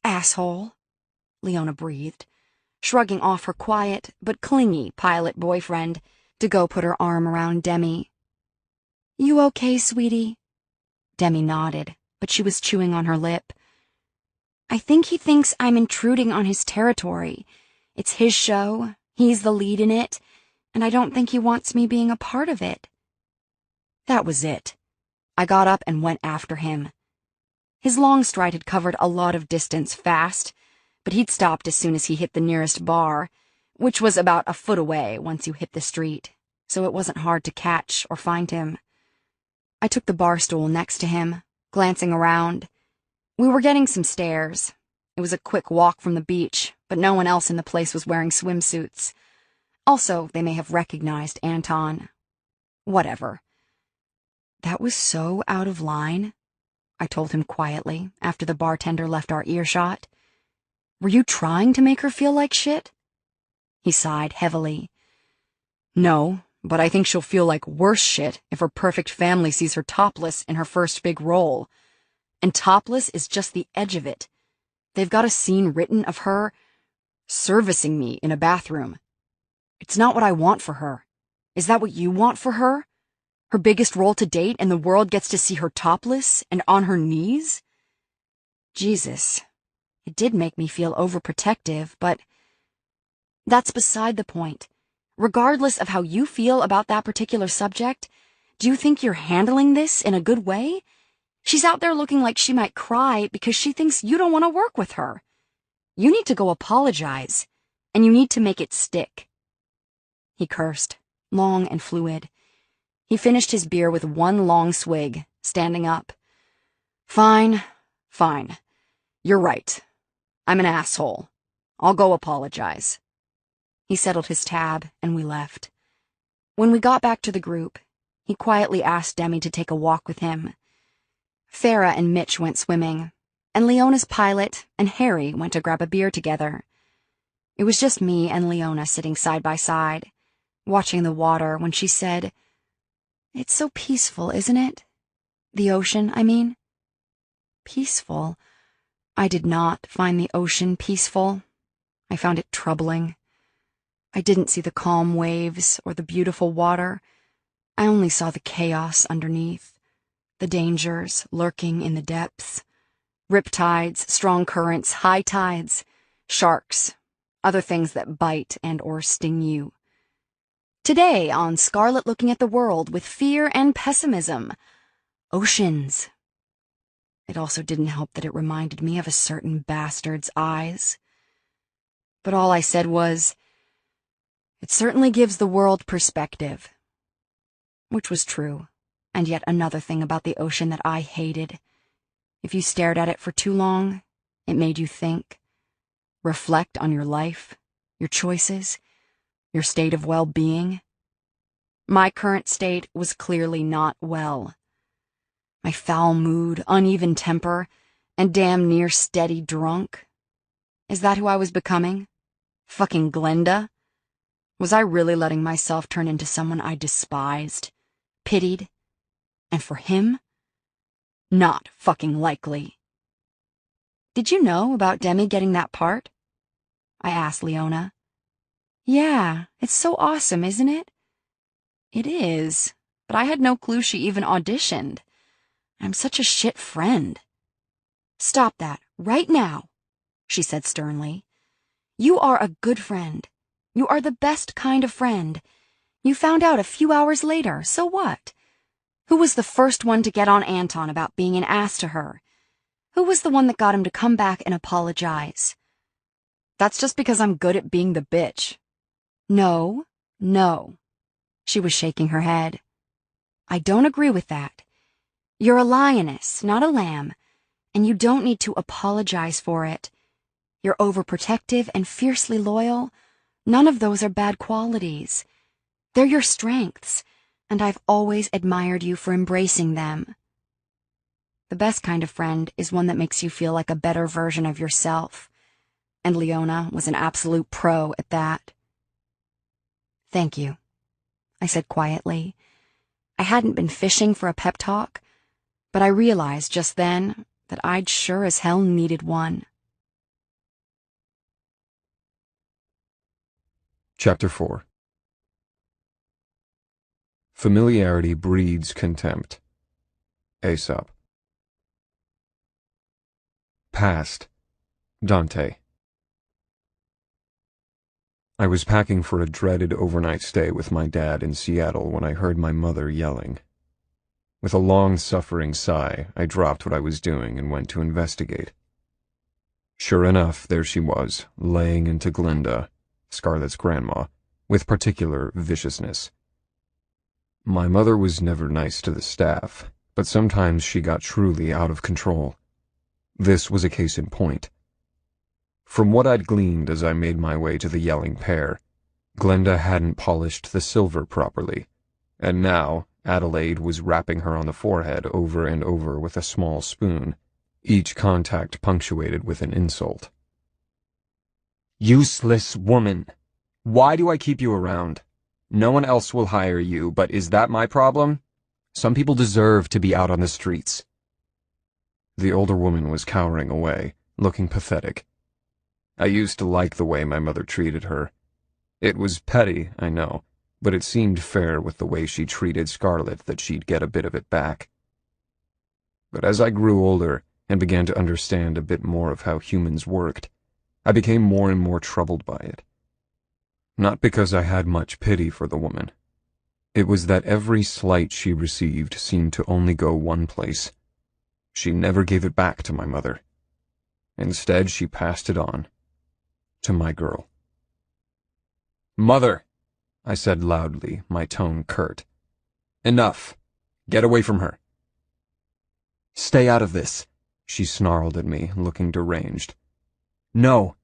Asshole, Leona breathed, shrugging off her quiet but clingy pilot boyfriend to go put her arm around Demi. You okay, sweetie? Demi nodded, but she was chewing on her lip. I think he thinks I'm intruding on his territory. It's his show, he's the lead in it, and I don't think he wants me being a part of it. That was it. I got up and went after him. His long stride had covered a lot of distance fast, but he'd stopped as soon as he hit the nearest bar, which was about a foot away once you hit the street, so it wasn't hard to catch or find him. I took the bar stool next to him, glancing around. We were getting some stares. It was a quick walk from the beach, but no one else in the place was wearing swimsuits. Also, they may have recognized Anton. Whatever. That was so out of line, I told him quietly after the bartender left our earshot. Were you trying to make her feel like shit? He sighed heavily. No, but I think she'll feel like worse shit if her perfect family sees her topless in her first big role. And topless is just the edge of it. They've got a scene written of her servicing me in a bathroom. It's not what I want for her. Is that what you want for her? Her biggest role to date and the world gets to see her topless and on her knees? Jesus. It did make me feel overprotective, but that's beside the point. Regardless of how you feel about that particular subject, do you think you're handling this in a good way? She's out there looking like she might cry because she thinks you don't want to work with her. You need to go apologize, and you need to make it stick. He cursed, long and fluid. He finished his beer with one long swig, standing up. Fine, fine. You're right. I'm an asshole. I'll go apologize. He settled his tab, and we left. When we got back to the group, he quietly asked Demi to take a walk with him. Farah and Mitch went swimming, and Leona's pilot and Harry went to grab a beer together. It was just me and Leona sitting side by side, watching the water when she said, It's so peaceful, isn't it? The ocean, I mean. Peaceful? I did not find the ocean peaceful. I found it troubling. I didn't see the calm waves or the beautiful water. I only saw the chaos underneath, the dangers lurking in the depths. Riptides, strong currents, high tides, sharks, other things that bite and or sting you. Today on Scarlet Looking at the World with Fear and Pessimism, oceans. It also didn't help that it reminded me of a certain bastard's eyes. But all I said was, it certainly gives the world perspective. Which was true, and yet another thing about the ocean that I hated. If you stared at it for too long, it made you think, reflect on your life, your choices, your state of well-being. My current state was clearly not well. My foul mood, uneven temper, and damn near steady drunk. Is that who I was becoming? Fucking Glenda? Was I really letting myself turn into someone I despised, pitied, and for him? Not fucking likely. Did you know about Demi getting that part? I asked Leona. Yeah, it's so awesome, isn't it? It is, but I had no clue she even auditioned. I'm such a shit friend. Stop that, right now, she said sternly. You are a good friend. You are the best kind of friend. You found out a few hours later, so what? Who was the first one to get on Anton about being an ass to her? Who was the one that got him to come back and apologize? That's just because I'm good at being the bitch. No, no. She was shaking her head. I don't agree with that. You're a lioness, not a lamb, and you don't need to apologize for it. You're overprotective and fiercely loyal. None of those are bad qualities. They're your strengths, and I've always admired you for embracing them. The best kind of friend is one that makes you feel like a better version of yourself. And Leona was an absolute pro at that. Thank you, I said quietly. I hadn't been fishing for a pep talk, but I realized just then that I'd sure as hell needed one. Chapter 4. Familiarity breeds contempt. Aesop. Past. Dante. I was packing for a dreaded overnight stay with my dad in Seattle when I heard my mother yelling. With a long-suffering sigh, I dropped what I was doing and went to investigate. Sure enough, there she was, laying into Glinda, Scarlett's grandma, with particular viciousness. My mother was never nice to the staff, but sometimes she got truly out of control. This was a case in point. From what I'd gleaned as I made my way to the yelling pair, Glinda hadn't polished the silver properly, and now Adelaide was rapping her on the forehead over and over with a small spoon, each contact punctuated with an insult. "Useless woman! Why do I keep you around? No one else will hire you, but is that my problem? Some people deserve to be out on the streets." The older woman was cowering away, looking pathetic. I used to like the way my mother treated her. It was petty, I know, but it seemed fair with the way she treated Scarlett that she'd get a bit of it back. But as I grew older and began to understand a bit more of how humans worked, I became more and more troubled by it. Not because I had much pity for the woman. It was that every slight she received seemed to only go one place. She never gave it back to my mother. Instead, she passed it on. To my girl. "Mother," I said loudly, my tone curt. "Enough. Get away from her." "Stay out of this," she snarled at me, looking deranged. "No,"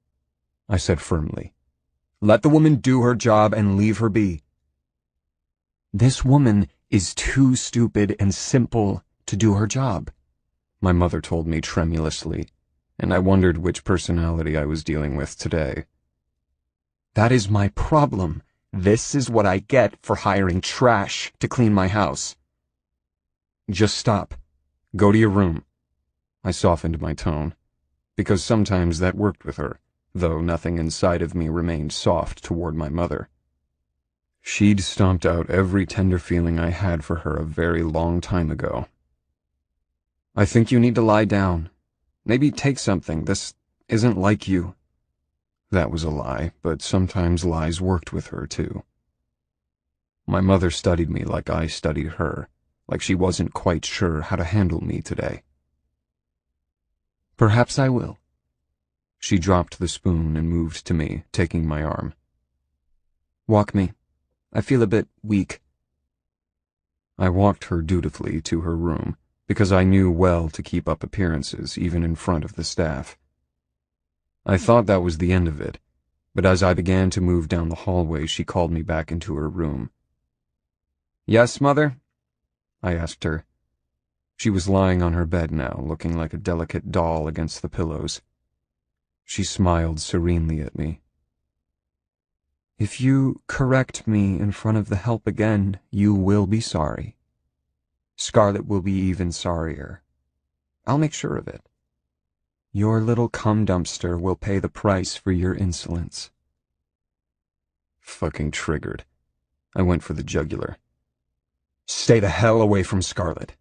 I said firmly. "Let the woman do her job and leave her be." "This woman is too stupid and simple to do her job," my mother told me tremulously, and I wondered which personality I was dealing with today. "That is my problem. This is what I get for hiring trash to clean my house." "Just stop. Go to your room." I softened my tone, because sometimes that worked with her, though nothing inside of me remained soft toward my mother. She'd stomped out every tender feeling I had for her a very long time ago. "I think you need to lie down. Maybe take something. This isn't like you." That was a lie, but sometimes lies worked with her, too. My mother studied me like I studied her, like she wasn't quite sure how to handle me today. "Perhaps I will." She dropped the spoon and moved to me, taking my arm. "Walk me. I feel a bit weak." I walked her dutifully to her room, because I knew well to keep up appearances even in front of the staff. I thought that was the end of it, but as I began to move down the hallway, she called me back into her room. "Yes, Mother?" I asked her. She was lying on her bed now, looking like a delicate doll against the pillows. She smiled serenely at me. "If you correct me in front of the help again, you will be sorry. Scarlett will be even sorrier. I'll make sure of it. Your little cum dumpster will pay the price for your insolence." Fucking triggered. I went for the jugular. "Stay the hell away from Scarlett.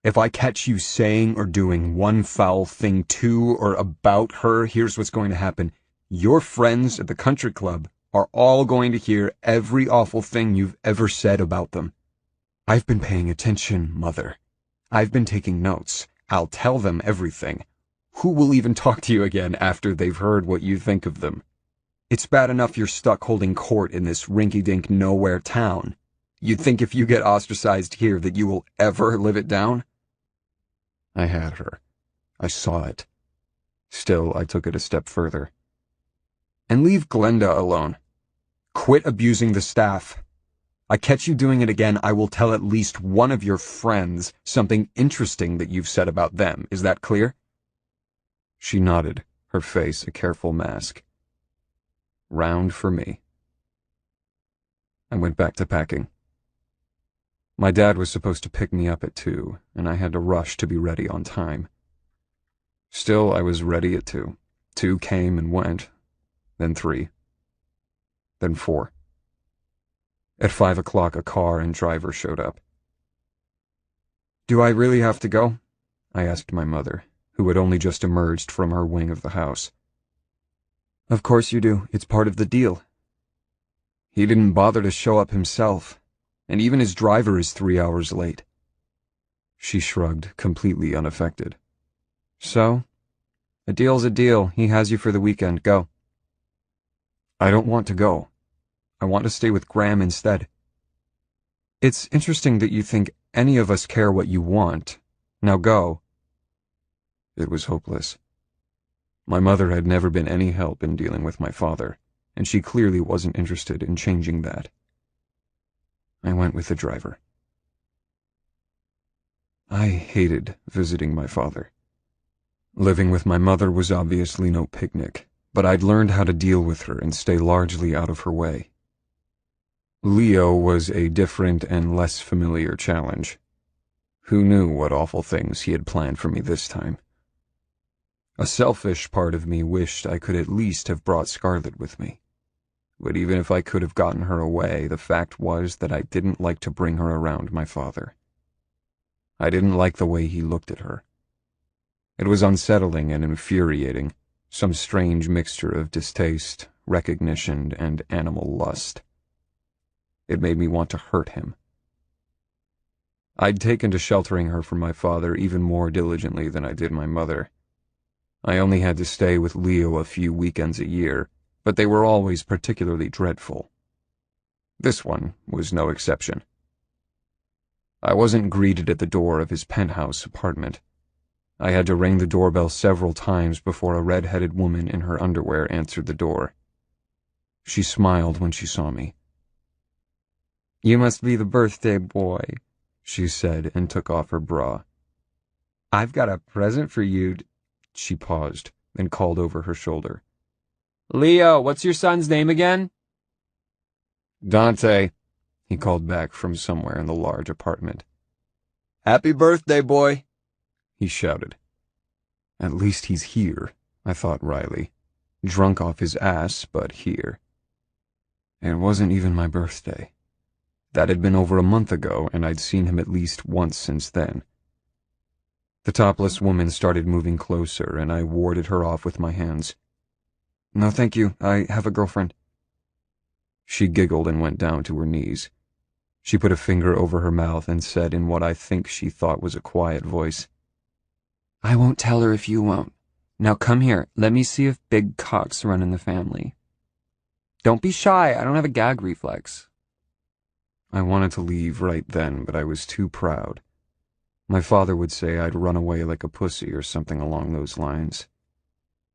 If I catch you saying or doing one foul thing to or about her, here's what's going to happen. Your friends at the country club are all going to hear every awful thing you've ever said about them. I've been paying attention, Mother. I've been taking notes. I'll tell them everything. Who will even talk to you again after they've heard what you think of them? It's bad enough you're stuck holding court in this rinky-dink nowhere town. You'd think if you get ostracized here that you will ever live it down?" I had her. I saw it. Still, I took it a step further. "And leave Glinda alone. Quit abusing the staff. I catch you doing it again, I will tell at least one of your friends something interesting that you've said about them. Is that clear? She nodded, her face a careful mask. Round for me. I went back to packing. My dad was supposed to pick me up at 2, and I had to rush to be ready on time. Still, I was ready at 2. 2 came and went, then 3, then 4. At 5 o'clock, a car and driver showed up. "Do I really have to go?" I asked my mother, who had only just emerged from her wing of the house. "Of course you do. It's part of the deal." "He didn't bother to show up himself, and even his driver is 3 hours late." She shrugged, completely unaffected. "So? A deal's a deal. He has you for the weekend. Go." "I don't want to go. I want to stay with Graham instead." "It's interesting that you think any of us care what you want. Now go." It was hopeless. My mother had never been any help in dealing with my father, and she clearly wasn't interested in changing that. I went with the driver. I hated visiting my father. Living with my mother was obviously no picnic, but I'd learned how to deal with her and stay largely out of her way. Leo was a different and less familiar challenge. Who knew what awful things he had planned for me this time? A selfish part of me wished I could at least have brought Scarlett with me. But even if I could have gotten her away, the fact was that I didn't like to bring her around my father. I didn't like the way he looked at her. It was unsettling and infuriating, some strange mixture of distaste, recognition, and animal lust. It made me want to hurt him. I'd taken to sheltering her from my father even more diligently than I did my mother. I only had to stay with Leo a few weekends a year, but they were always particularly dreadful. This one was no exception. I wasn't greeted at the door of his penthouse apartment. I had to ring the doorbell several times before a red-headed woman in her underwear answered the door. She smiled when she saw me. "You must be the birthday boy," she said, and took off her bra. "I've got a present for you." She paused, then called over her shoulder. "Leo, what's your son's name again?" "Dante," he called back from somewhere in the large apartment. "Happy birthday, boy," he shouted. At least he's here, I thought wryly. Drunk off his ass, but here. It wasn't even my birthday. That had been over a month ago, and I'd seen him at least once since then. The topless woman started moving closer, and I warded her off with my hands. "No, thank you. I have a girlfriend." She giggled and went down to her knees. She put a finger over her mouth and said in what I think she thought was a quiet voice, "I won't tell her if you won't. Now come here, let me see if big cocks run in the family. Don't be shy, I don't have a gag reflex." I wanted to leave right then, but I was too proud. My father would say I'd run away like a pussy or something along those lines.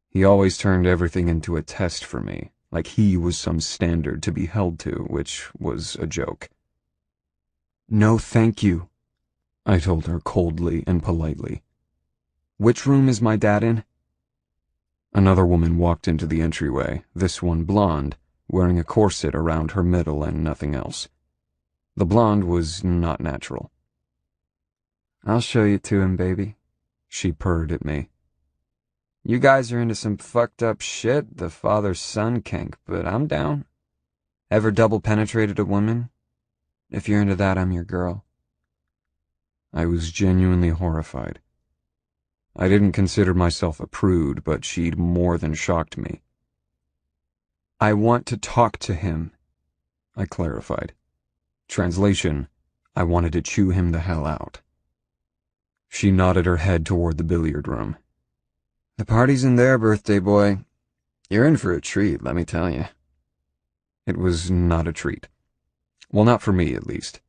He always turned everything into a test for me, like he was some standard to be held to, which was a joke. "No, thank you," I told her coldly and politely. "Which room is my dad in?" Another woman walked into the entryway, this one blonde, wearing a corset around her middle and nothing else. The blonde was not natural. "I'll show you to him, baby," she purred at me. "You guys are into some fucked up shit, the father-son kink, but I'm down. Ever double-penetrated a woman? If you're into that, I'm your girl." I was genuinely horrified. I didn't consider myself a prude, but she'd more than shocked me. "I want to talk to him," I clarified. Translation, I wanted to chew him the hell out. She nodded her head toward the billiard room. "The party's in there, birthday boy. You're in for a treat, let me tell you." It was not a treat. Well, not for me, at least.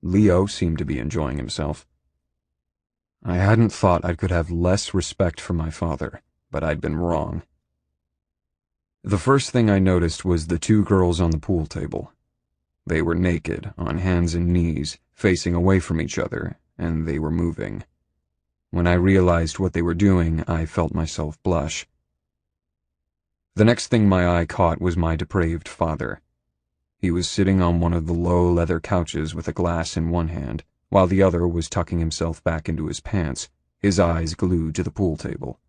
Leo seemed to be enjoying himself. I hadn't thought I could have less respect for my father, but I'd been wrong. The first thing I noticed was the 2 girls on the pool table. They were naked, on hands and knees, facing away from each other, and they were moving. When I realized what they were doing, I felt myself blush. The next thing my eye caught was my depraved father. He was sitting on one of the low leather couches with a glass in one hand, while the other was tucking himself back into his pants, his eyes glued to the pool table.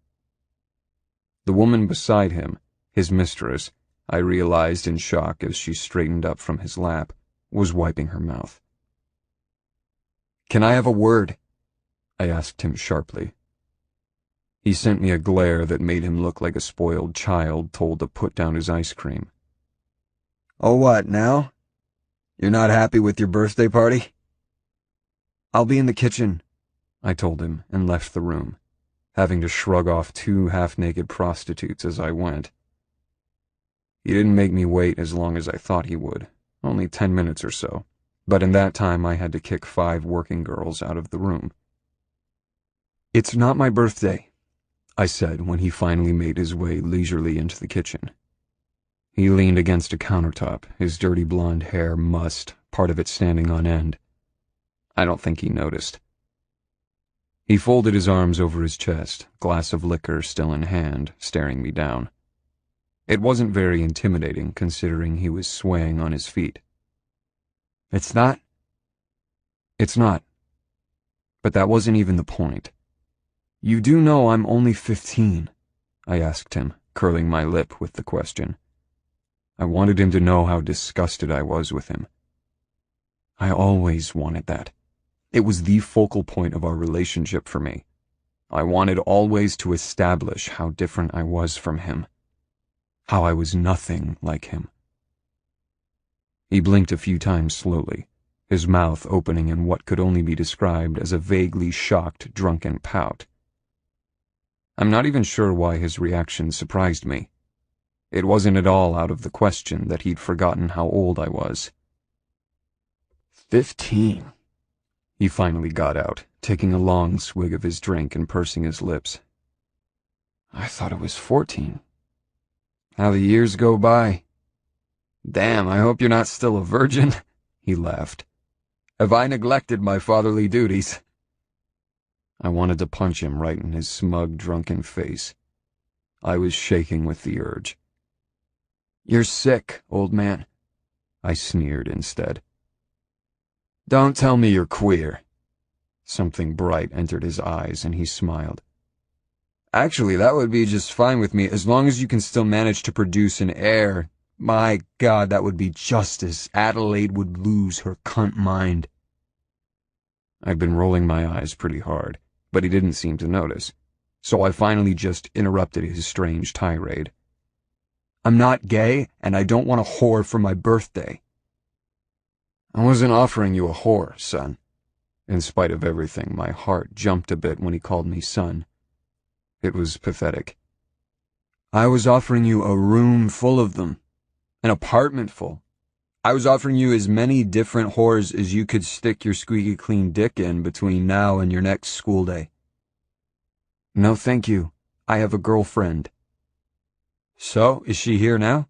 The woman beside him, his mistress, I realized in shock as she straightened up from his lap, was wiping her mouth. "Can I have a word?" I asked him sharply. He sent me a glare that made him look like a spoiled child told to put down his ice cream. "Oh, what, now? You're not happy with your birthday party?" "I'll be in the kitchen," I told him and left the room, having to shrug off 2 half-naked prostitutes as I went. He didn't make me wait as long as I thought he would, only 10 minutes or so, but in that time I had to kick 5 working girls out of the room. "It's not my birthday," I said when he finally made his way leisurely into the kitchen. He leaned against a countertop, his dirty blonde hair mussed, part of it standing on end. I don't think he noticed. He folded his arms over his chest, glass of liquor still in hand, staring me down. It wasn't very intimidating, considering he was swaying on his feet. "It's not?" "It's not. But that wasn't even the point. You do know I'm only 15, I asked him, curling my lip with the question. I wanted him to know how disgusted I was with him. I always wanted that. It was the focal point of our relationship for me. I wanted always to establish how different I was from him. How I was nothing like him. He blinked a few times slowly, his mouth opening in what could only be described as a vaguely shocked, drunken pout. I'm not even sure why his reaction surprised me. It wasn't at all out of the question that he'd forgotten how old I was. 15, he finally got out, taking a long swig of his drink and pursing his lips. I thought it was 14. How the years go by. Damn, I hope you're not still a virgin, he laughed. Have I neglected my fatherly duties? I wanted to punch him right in his smug, drunken face. I was shaking with the urge. You're sick, old man, I sneered instead. Don't tell me you're queer. Something bright entered his eyes and he smiled. Actually, that would be just fine with me, as long as you can still manage to produce an heir. My God, that would be justice. Adelaide would lose her cunt mind. I'd been rolling my eyes pretty hard, but he didn't seem to notice, so I finally just interrupted his strange tirade. I'm not gay, and I don't want a whore for my birthday. I wasn't offering you a whore, son. In spite of everything, my heart jumped a bit when he called me son. It was pathetic. I was offering you a room full of them. An apartment full. I was offering you as many different whores as you could stick your squeaky clean dick in between now and your next school day. No, thank you. I have a girlfriend. So, is she here now?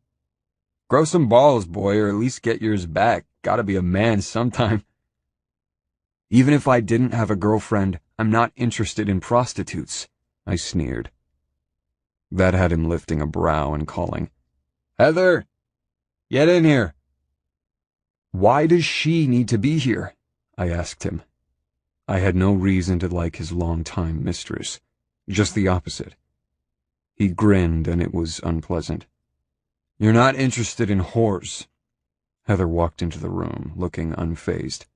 Grow some balls, boy, or at least get yours back. Gotta be a man sometime. Even if I didn't have a girlfriend, I'm not interested in prostitutes, I sneered. That had him lifting a brow and calling, Heather! Get in here! Why does she need to be here? I asked him. I had no reason to like his long-time mistress, just the opposite. He grinned and it was unpleasant. You're not interested in whores. Heather walked into the room, looking unfazed.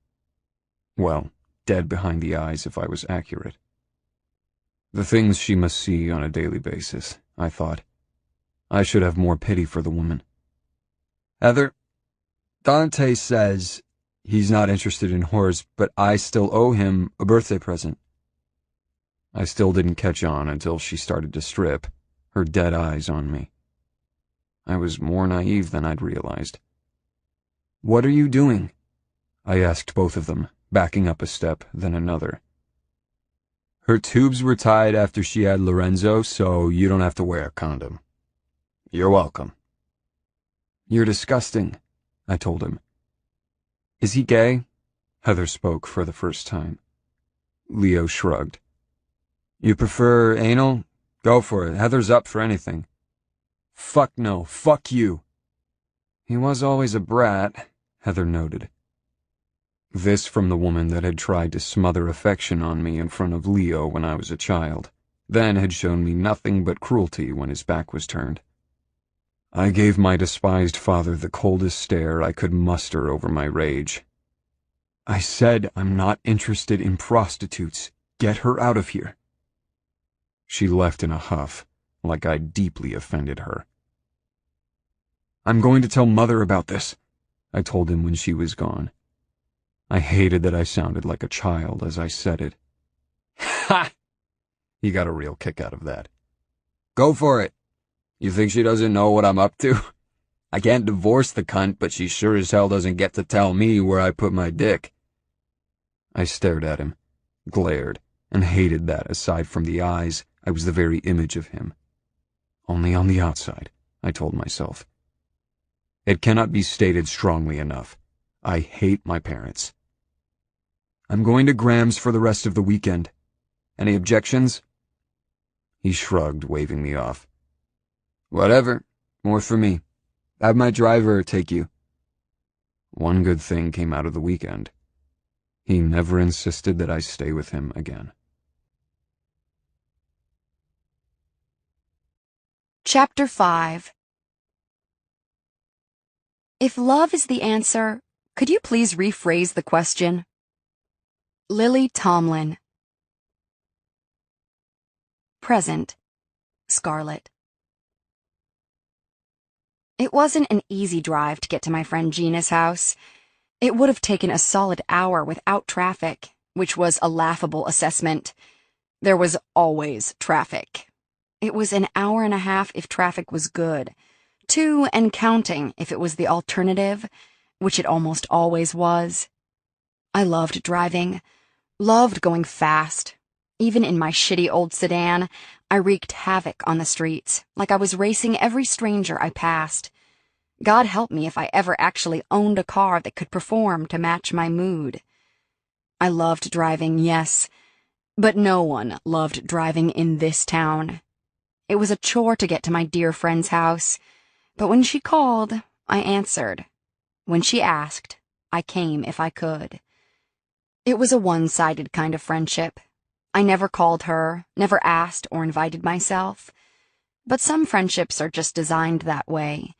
Well, dead behind the eyes if I was accurate. The things she must see on a daily basis, I thought. I should have more pity for the woman. Heather, Dante says he's not interested in whores, but I still owe him a birthday present. I still didn't catch on until she started to strip, her dead eyes on me. I was more naive than I'd realized. What are you doing? I asked both of them, backing up a step, then another. Her tubes were tied after she had Lorenzo, so you don't have to wear a condom. You're welcome. You're disgusting, I told him. Is he gay? Heather spoke for the first time. Leo shrugged. You prefer anal? Go for it. Heather's up for anything. Fuck no. Fuck you. He was always a brat, Heather noted. This from the woman that had tried to smother affection on me in front of Leo when I was a child, then had shown me nothing but cruelty when his back was turned. I gave my despised father the coldest stare I could muster over my rage. I said I'm not interested in prostitutes. Get her out of here. She left in a huff, like I'd deeply offended her. I'm going to tell Mother about this, I told him when she was gone. I hated that I sounded like a child as I said it. Ha! He got a real kick out of that. Go for it. You think she doesn't know what I'm up to? I can't divorce the cunt, but she sure as hell doesn't get to tell me where I put my dick. I stared at him, glared, and hated that, aside from the eyes, I was the very image of him. Only on the outside, I told myself. It cannot be stated strongly enough. I hate my parents. I'm going to Graham's for the rest of the weekend. Any objections? He shrugged, waving me off. Whatever. More for me. Have my driver take you. One good thing came out of the weekend. He never insisted that I stay with him again. Chapter 5. If love is the answer, could you please rephrase the question? Lilley Tomlin. Present. Scarlett. It wasn't an easy drive to get to my friend Gina's house. It would have taken a solid hour without traffic, which was a laughable assessment. There was always traffic. It was an hour and a half if traffic was good, 2 and counting if it was the alternative, which it almost always was. I loved driving, loved going fast. Even in my shitty old sedan, I wreaked havoc on the streets, like I was racing every stranger I passed. God help me if I ever actually owned a car that could perform to match my mood. I loved driving, yes, but no one loved driving in this town. It was a chore to get to my dear friend's house, but when she called, I answered. When she asked, I came if I could. It was a one-sided kind of friendship. I never called her, never asked or invited myself. But some friendships are just designed that way.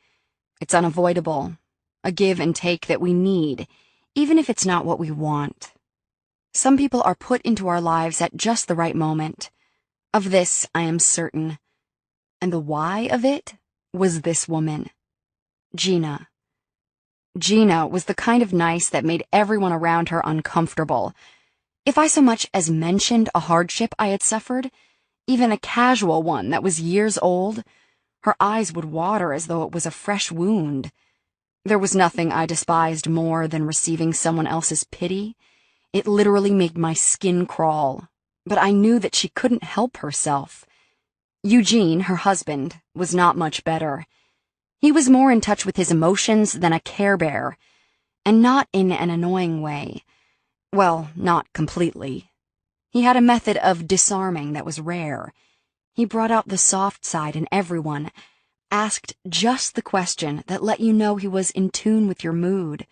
It's unavoidable, a give and take that we need, even if it's not what we want. Some people are put into our lives at just the right moment. Of this, I am certain. And the why of it was this woman, Gina. Gina was the kind of nice that made everyone around her uncomfortable. If I so much as mentioned a hardship I had suffered, even a casual one that was years old, her eyes would water as though it was a fresh wound. There was nothing I despised more than receiving someone else's pity. It literally made my skin crawl, but I knew that she couldn't help herself. Eugene, her husband, was not much better. He was more in touch with his emotions than a Care Bear, and not in an annoying way. Well, not completely. He had a method of disarming that was rare. He brought out the soft side in everyone, asked just the question that let you know he was in tune with your mood,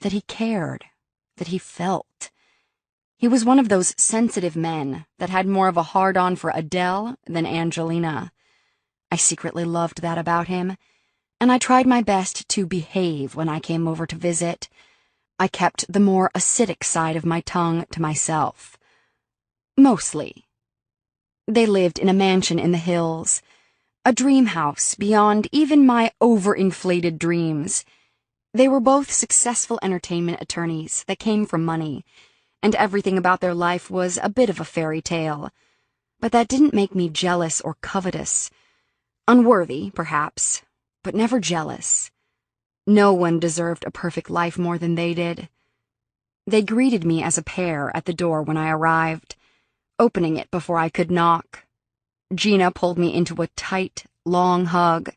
that he cared, that he felt. He was one of those sensitive men that had more of a hard-on for Adele than Angelina. I secretly loved that about him, and I tried my best to behave when I came over to visit. I kept the more acidic side of my tongue to myself. Mostly. They lived in a mansion in the hills, a dream house beyond even my overinflated dreams. They were both successful entertainment attorneys that came from money, and everything about their life was a bit of a fairy tale. But that didn't make me jealous or covetous. Unworthy, perhaps, but never jealous. No one deserved a perfect life more than they did. They greeted me as a pair at the door when I arrived, opening it before I could knock. Gina pulled me into a tight, long hug.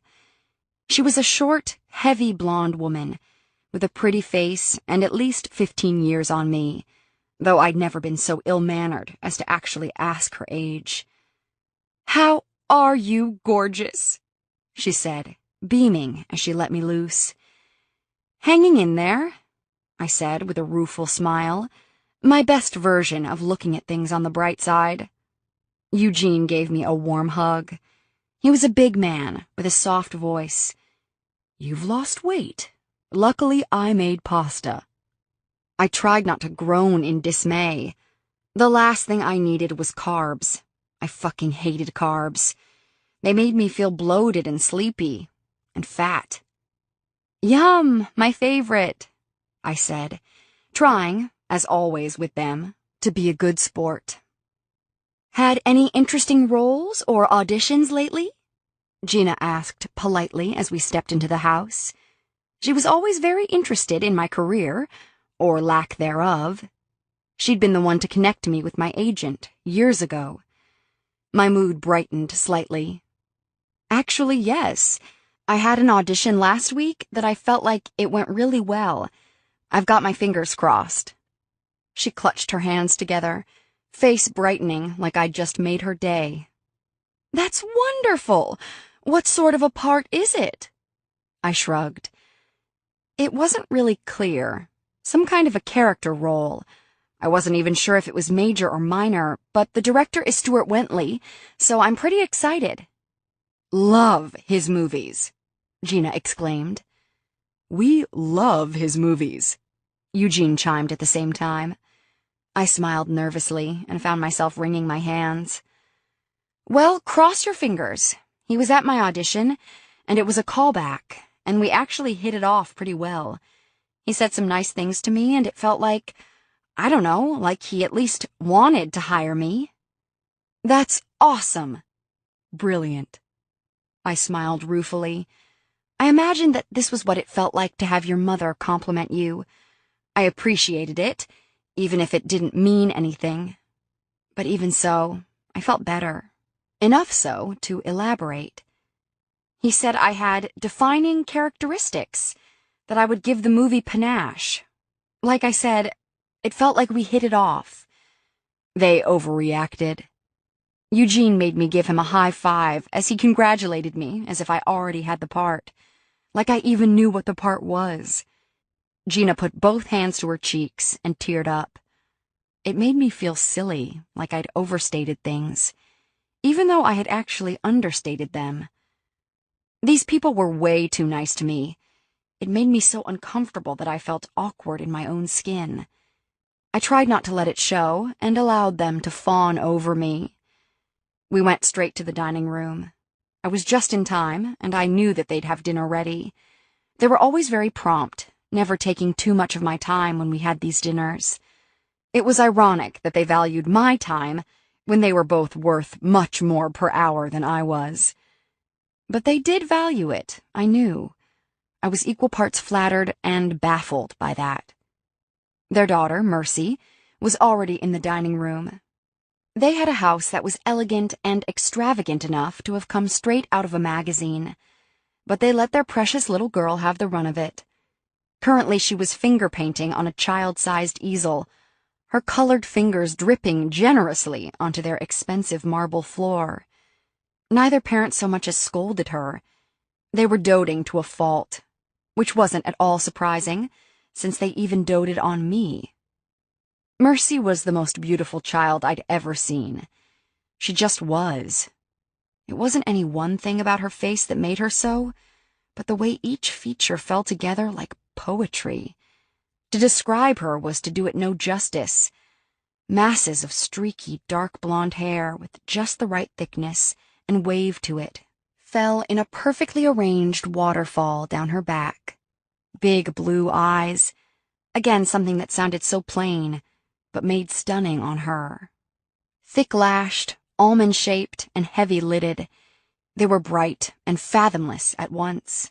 She was a short, heavy blonde woman, with a pretty face and at least 15 years on me, though I'd never been so ill-mannered as to actually ask her age. "How are you gorgeous?" she said, beaming as she let me loose. "Hanging in there," I said with a rueful smile, my best version of looking at things on the bright side. Eugene gave me a warm hug. He was a big man with a soft voice. "You've lost weight. Luckily, I made pasta." I tried not to groan in dismay. The last thing I needed was carbs. I fucking hated carbs. They made me feel bloated and sleepy, and fat. "Yum, my favorite," I said, trying, as always with them, to be a good sport. "Had any interesting roles or auditions lately?" Gina asked politely as we stepped into the house. She was always very interested in my career, or lack thereof. She'd been the one to connect me with my agent years ago. My mood brightened slightly. "Actually, yes. I had an audition last week that I felt like it went really well. I've got my fingers crossed." She clutched her hands together, face brightening like I'd just made her day. "That's wonderful! What sort of a part is it?" I shrugged. It wasn't really clear. Some kind of a character role. I wasn't even sure if it was major or minor, but the director is Stuart Wentley, so I'm pretty excited. "Love his movies," Gina exclaimed. "We love his movies," Eugene chimed at the same time. I smiled nervously and found myself wringing my hands. "Well, cross your fingers. He was at my audition, and it was a callback, and we actually hit it off pretty well. He said some nice things to me, and it felt like, I don't know, like he at least wanted to hire me." "That's awesome." "Brilliant." I smiled ruefully. I imagined that this was what it felt like to have your mother compliment you. I appreciated it, even if it didn't mean anything. But even so, I felt better. Enough so to elaborate. He said I had defining characteristics, that I would give the movie panache. Like I said, it felt like we hit it off. They overreacted. Eugene made me give him a high five as he congratulated me as if I already had the part, like I even knew what the part was. Gina put both hands to her cheeks and teared up. It made me feel silly, like I'd overstated things, even though I had actually understated them. These people were way too nice to me. It made me so uncomfortable that I felt awkward in my own skin. I tried not to let it show and allowed them to fawn over me. We went straight to the dining room. I was just in time, and I knew that they'd have dinner ready. They were always very prompt, never taking too much of my time when we had these dinners. It was ironic that they valued my time when they were both worth much more per hour than I was. But they did value it, I knew. I was equal parts flattered and baffled by that. Their daughter, Mercy, was already in the dining room. They had a house that was elegant and extravagant enough to have come straight out of a magazine, but they let their precious little girl have the run of it. Currently she was finger-painting on a child-sized easel, her colored fingers dripping generously onto their expensive marble floor. Neither parent so much as scolded her. They were doting to a fault, which wasn't at all surprising, since they even doted on me. Mercy was the most beautiful child I'd ever seen. She just was. It wasn't any one thing about her face that made her so, but the way each feature fell together like poetry. To describe her was to do it no justice. Masses of streaky, dark blonde hair with just the right thickness and wave to it fell in a perfectly arranged waterfall down her back. Big blue eyes, again something that sounded so plain, but made stunning on her. Thick-lashed, almond-shaped, and heavy-lidded, they were bright and fathomless at once.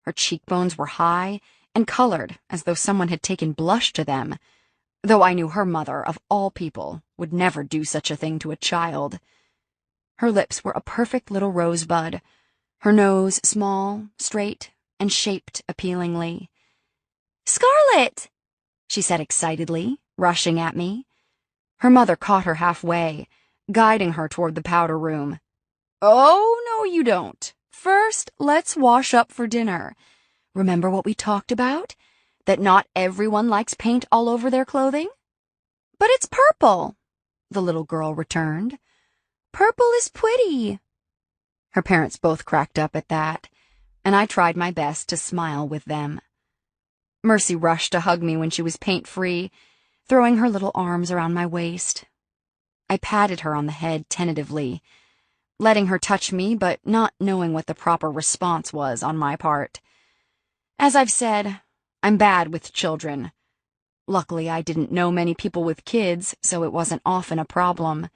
Her cheekbones were high and colored as though someone had taken blush to them, though I knew her mother, of all people, would never do such a thing to a child. Her lips were a perfect little rosebud, her nose small, straight, and shaped appealingly. Scarlet! She said excitedly, rushing at me. Her mother caught her halfway, guiding her toward the powder room. Oh, no, you don't. First, let's wash up for dinner. Remember what we talked about? That not everyone likes paint all over their clothing? But it's purple, the little girl returned. Purple is pretty. Her parents both cracked up at that, and I tried my best to smile with them. Mercy rushed to hug me when she was paint-free, throwing her little arms around my waist. I patted her on the head tentatively, letting her touch me but not knowing what the proper response was on my part. As I've said, I'm bad with children. Luckily, I didn't know many people with kids, so it wasn't often a problem.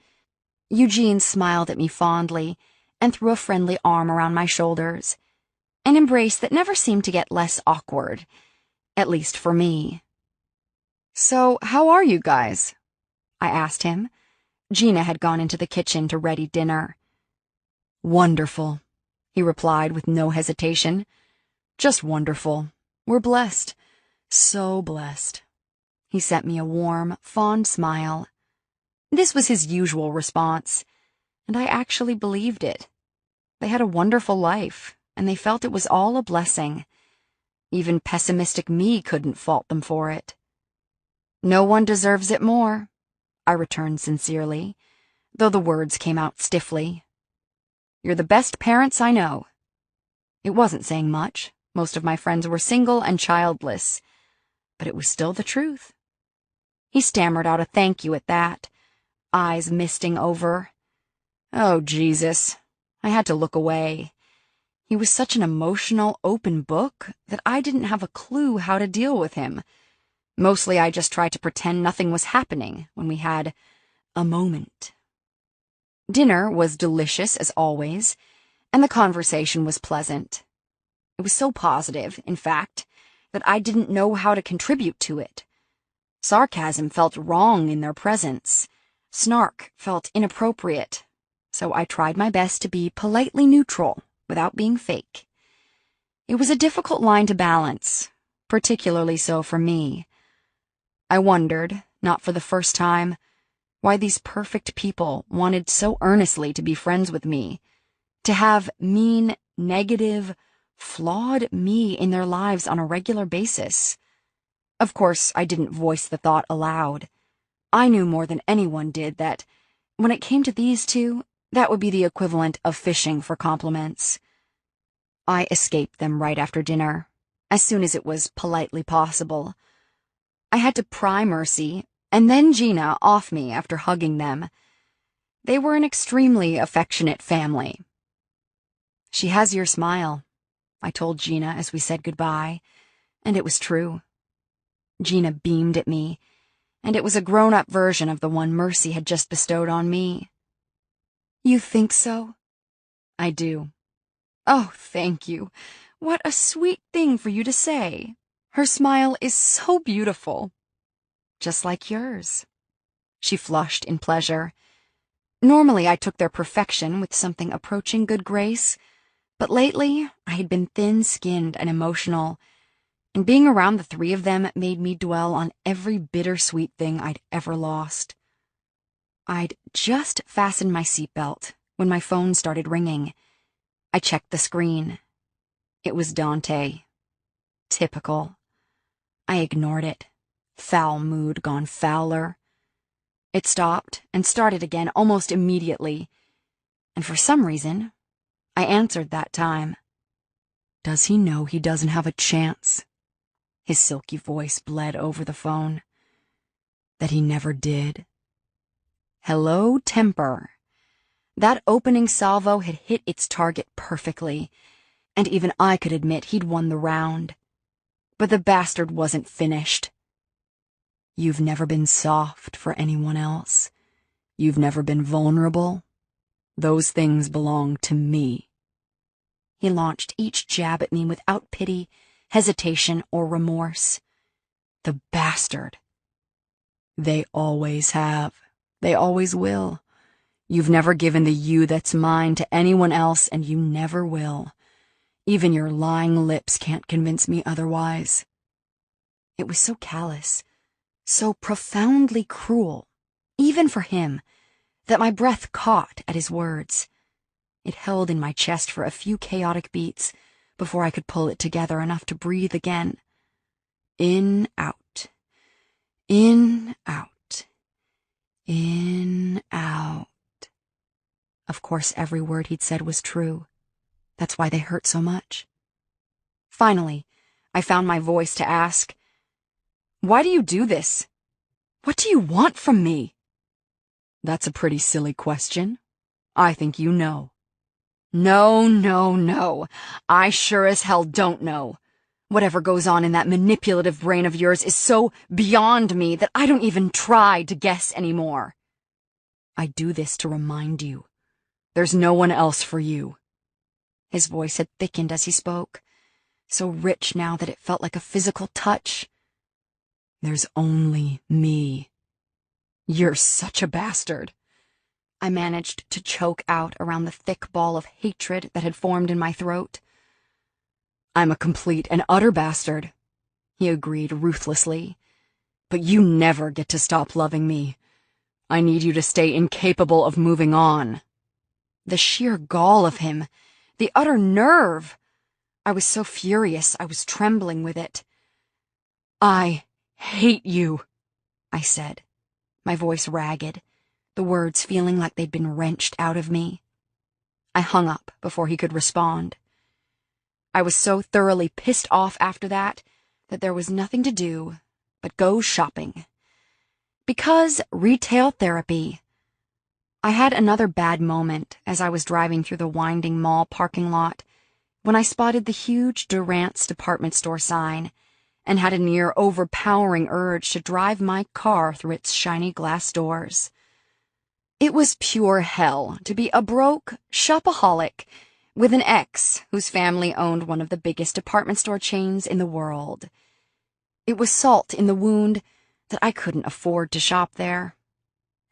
Eugene smiled at me fondly and threw a friendly arm around my shoulders, an embrace that never seemed to get less awkward, at least for me. So, how are you guys? I asked him. Gina had gone into the kitchen to ready dinner. Wonderful, he replied with no hesitation. Just wonderful. We're blessed. So blessed. He sent me a warm, fond smile. This was his usual response, and I actually believed it. They had a wonderful life, and they felt it was all a blessing. Even pessimistic me couldn't fault them for it. No one deserves it more, I returned sincerely, though the words came out stiffly. You're the best parents I know. It wasn't saying much. Most of my friends were single and childless, but it was still the truth. He stammered out a thank you at that, eyes misting over. Oh, Jesus. I had to look away. He was such an emotional, open book that I didn't have a clue how to deal with him. Mostly I just tried to pretend nothing was happening when we had a moment. Dinner was delicious as always, and the conversation was pleasant. It was so positive, in fact, that I didn't know how to contribute to it. Sarcasm felt wrong in their presence. Snark felt inappropriate, so I tried my best to be politely neutral without being fake. It was a difficult line to balance, particularly so for me. I wondered, not for the first time, why these perfect people wanted so earnestly to be friends with me, to have mean, negative, flawed me in their lives on a regular basis. Of course, I didn't voice the thought aloud. I knew more than anyone did that, when it came to these two, that would be the equivalent of fishing for compliments. I escaped them right after dinner, as soon as it was politely possible. I had to pry Mercy, and then Gina, off me after hugging them. They were an extremely affectionate family. She has your smile, I told Gina as we said goodbye, and it was true. Gina beamed at me, and it was a grown-up version of the one Mercy had just bestowed on me. You think so? I do. Oh, thank you. What a sweet thing for you to say. Her smile is so beautiful. Just like yours. She flushed in pleasure. Normally I took their perfection with something approaching good grace, but lately I had been thin-skinned and emotional, and being around the three of them made me dwell on every bittersweet thing I'd ever lost. I'd just fastened my seatbelt when my phone started ringing. I checked the screen. It was Dante. Typical. I ignored it. Foul mood gone fouler. It stopped and started again almost immediately, and for some reason, I answered that time. Does he know he doesn't have a chance? His silky voice bled over the phone. That he never did. Hello, temper. That opening salvo had hit its target perfectly, and even I could admit he'd won the round. But the bastard wasn't finished. You've never been soft for anyone else. You've never been vulnerable. Those things belong to me. He launched each jab at me without pity, hesitation, or remorse. The bastard. They always have. They always will. You've never given the you that's mine to anyone else, and you never will. Even your lying lips can't convince me otherwise. It was so callous, so profoundly cruel, even for him, that my breath caught at his words. It held in my chest for a few chaotic beats before I could pull it together enough to breathe again. In, out. In, out. In, out. Of course, every word he'd said was true. That's why they hurt so much. Finally, I found my voice to ask, "Why do you do this? What do you want from me?" "That's a pretty silly question. I think you know." No, no, no. I sure as hell don't know. Whatever goes on in that manipulative brain of yours is so beyond me that I don't even try to guess anymore. I do this to remind you. There's no one else for you. His voice had thickened as he spoke, so rich now that it felt like a physical touch. There's only me. You're such a bastard. I managed to choke out around the thick ball of hatred that had formed in my throat. I'm a complete and utter bastard, he agreed ruthlessly. But you never get to stop loving me. I need you to stay incapable of moving on. The sheer gall of him, the utter nerve. I was so furious I was trembling with it. I hate you, I said, my voice ragged, the words feeling like they'd been wrenched out of me. I hung up before he could respond. I was so thoroughly pissed off after that there was nothing to do but go shopping. Because retail therapy. I had another bad moment as I was driving through the winding mall parking lot when I spotted the huge Durant's department store sign and had a near overpowering urge to drive my car through its shiny glass doors. It was pure hell to be a broke shopaholic with an ex whose family owned one of the biggest department store chains in the world. It was salt in the wound that I couldn't afford to shop there.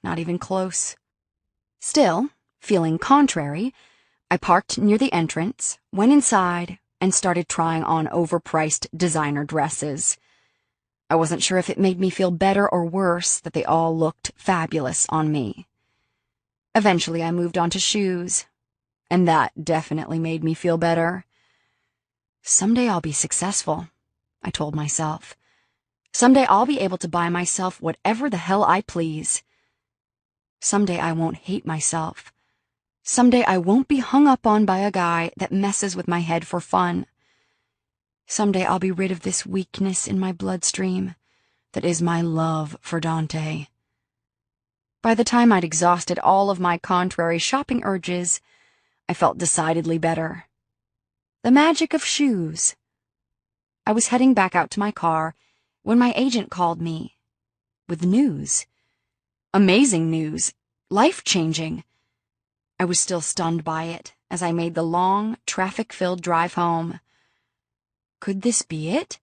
Not even close. Still, feeling contrary, I parked near the entrance, went inside, and started trying on overpriced designer dresses. I wasn't sure if it made me feel better or worse that they all looked fabulous on me. Eventually, I moved on to shoes, and that definitely made me feel better. Someday I'll be successful, I told myself. Someday I'll be able to buy myself whatever the hell I please. Someday I won't hate myself. Someday I won't be hung up on by a guy that messes with my head for fun. Someday I'll be rid of this weakness in my bloodstream that is my love for Dante. By the time I'd exhausted all of my contrary shopping urges, I felt decidedly better. The magic of shoes. I was heading back out to my car when my agent called me with news. Amazing news. Life-changing. I was still stunned by it as I made the long, traffic-filled drive home. Could this be it?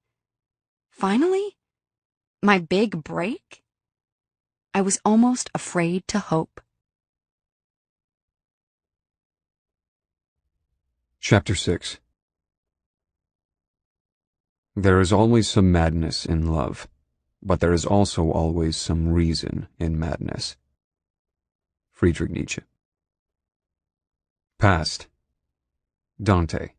Finally? My big break? I was almost afraid to hope. Chapter 6. There is always some madness in love, but there is also always some reason in madness. Friedrich Nietzsche. Past. Dante.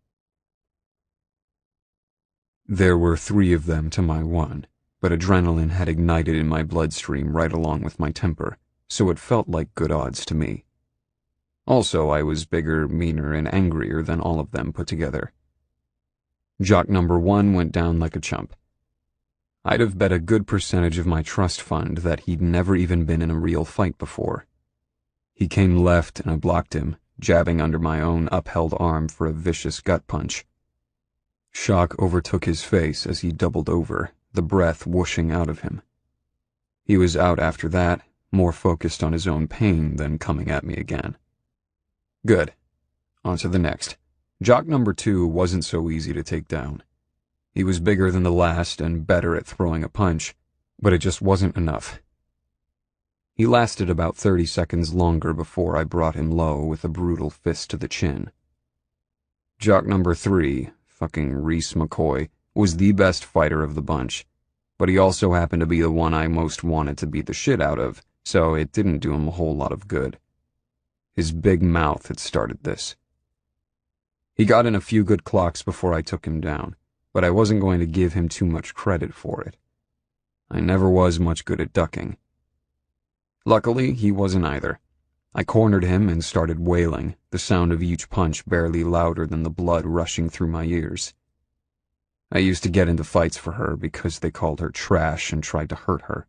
There were 3 of them to my 1, but adrenaline had ignited in my bloodstream right along with my temper, so it felt like good odds to me. Also, I was bigger, meaner, and angrier than all of them put together. Jock number 1 went down like a chump. I'd have bet a good percentage of my trust fund that he'd never even been in a real fight before. He came left and I blocked him, jabbing under my own upheld arm for a vicious gut punch. Shock overtook his face as he doubled over, the breath whooshing out of him. He was out after that, more focused on his own pain than coming at me again. Good. On to the next. Jock number 2 wasn't so easy to take down. He was bigger than the last and better at throwing a punch, but it just wasn't enough. He lasted about 30 seconds longer before I brought him low with a brutal fist to the chin. Jock number 3, fucking Reese McCoy, was the best fighter of the bunch. but he also happened to be the one I most wanted to beat the shit out of, so it didn't do him a whole lot of good. His big mouth had started this. He got in a few good clocks before I took him down, but I wasn't going to give him too much credit for it. I never was much good at ducking. Luckily, he wasn't either. I cornered him and started wailing, the sound of each punch barely louder than the blood rushing through my ears. I used to get into fights for her because they called her trash and tried to hurt her.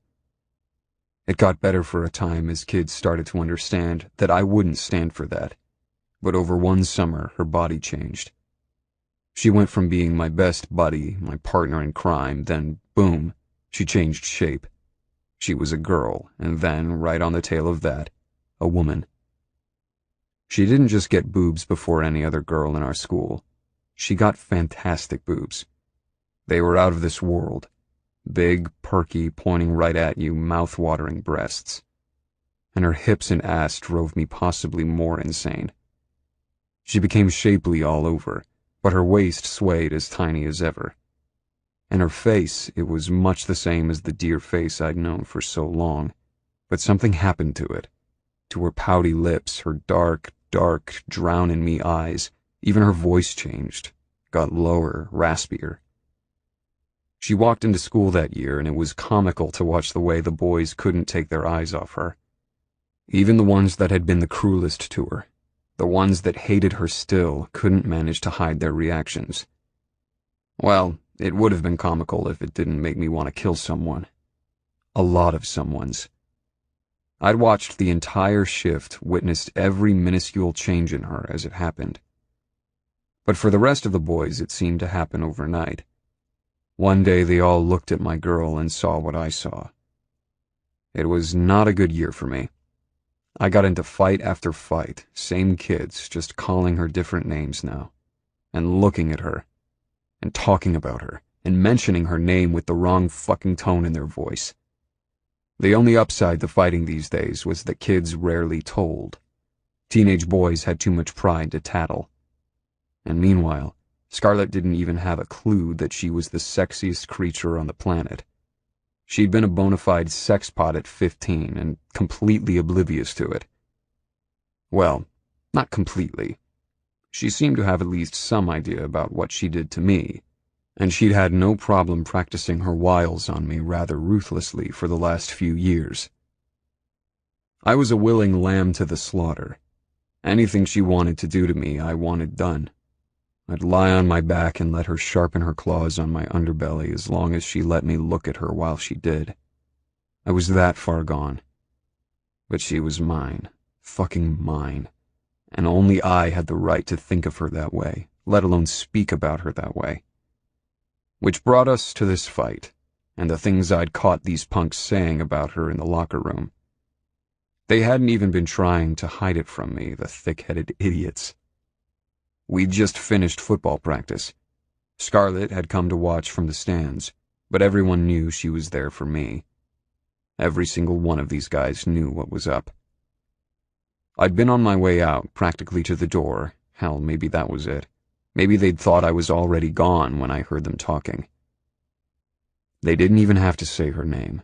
It got better for a time as kids started to understand that I wouldn't stand for that, but over one summer her body changed. She went from being my best buddy, my partner in crime, then boom, she changed shape. She was a girl, and then, right on the tail of that, a woman. She didn't just get boobs before any other girl in our school. She got fantastic boobs. They were out of this world. Big, perky, pointing right at you, mouth-watering breasts. And her hips and ass drove me possibly more insane. She became shapely all over, but her waist swayed as tiny as ever. And her face, it was much the same as the dear face I'd known for so long, but something happened to it. To her pouty lips, her dark, drown-in-me eyes, even her voice changed, got lower, raspier. She walked into school that year, and it was comical to watch the way the boys couldn't take their eyes off her. Even the ones that had been the cruelest to her, the ones that hated her still, couldn't manage to hide their reactions. Well, it would have been comical if it didn't make me want to kill someone. A lot of someone's. I'd watched the entire shift, witnessed every minuscule change in her as it happened. But for the rest of the boys, it seemed to happen overnight. One day they all looked at my girl and saw what I saw. It was not a good year for me. I got into fight after fight, same kids, just calling her different names now, and looking at her, and talking about her, and mentioning her name with the wrong fucking tone in their voice. The only upside to fighting these days was that kids rarely told. Teenage boys had too much pride to tattle. And meanwhile, Scarlett didn't even have a clue that she was the sexiest creature on the planet. She'd been a bona fide sexpot at 15 and completely oblivious to it. Well, not completely. She seemed to have at least some idea about what she did to me, and she'd had no problem practicing her wiles on me rather ruthlessly for the last few years. I was a willing lamb to the slaughter. Anything she wanted to do to me, I wanted done. I'd lie on my back and let her sharpen her claws on my underbelly as long as she let me look at her while she did. I was that far gone. But she was mine, fucking mine, and only I had the right to think of her that way, let alone speak about her that way. Which brought us to this fight, and the things I'd caught these punks saying about her in the locker room. They hadn't even been trying to hide it from me, the thick-headed idiots. We'd just finished football practice. Scarlett had come to watch from the stands, but everyone knew she was there for me. Every single one of these guys knew what was up. I'd been on my way out, practically to the door. Hell, maybe that was it. Maybe they'd thought I was already gone when I heard them talking. They didn't even have to say her name.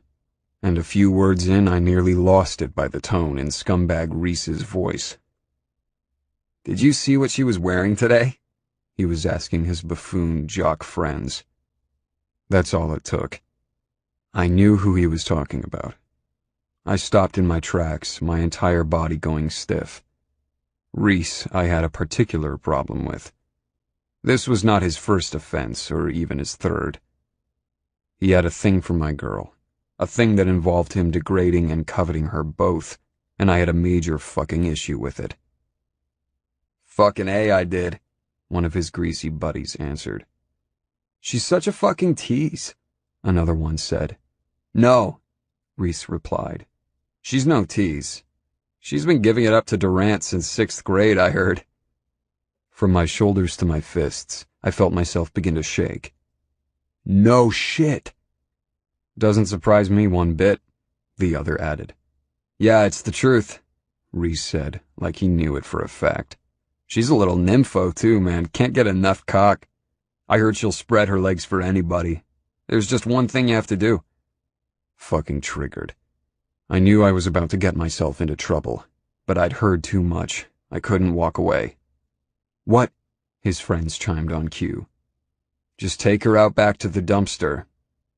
And a few words in, I nearly lost it by the tone in scumbag Reese's voice. "Did you see what she was wearing today?" He was asking his buffoon jock friends. That's all it took. I knew who he was talking about. I stopped in my tracks, my entire body going stiff. Reese, I had a particular problem with. This was not his first offense, or even his third. He had a thing for my girl, a thing that involved him degrading and coveting her both, and I had a major fucking issue with it. "Fucking A, I did," one of his greasy buddies answered. "She's such a fucking tease," another one said. "No," Reese replied. "She's no tease. She's been giving it up to Durant since 6th grade, I heard." From my shoulders to my fists, I felt myself begin to shake. "No shit." "Doesn't surprise me one bit," the other added. "Yeah, it's the truth," Reese said, like he knew it for a fact. "She's a little nympho, too, man. Can't get enough cock. I heard she'll spread her legs for anybody." There's just one thing you have to do. Fucking triggered. I knew I was about to get myself into trouble, but I'd heard too much. I couldn't walk away. What? His friends chimed on cue. Just take her out back to the dumpster.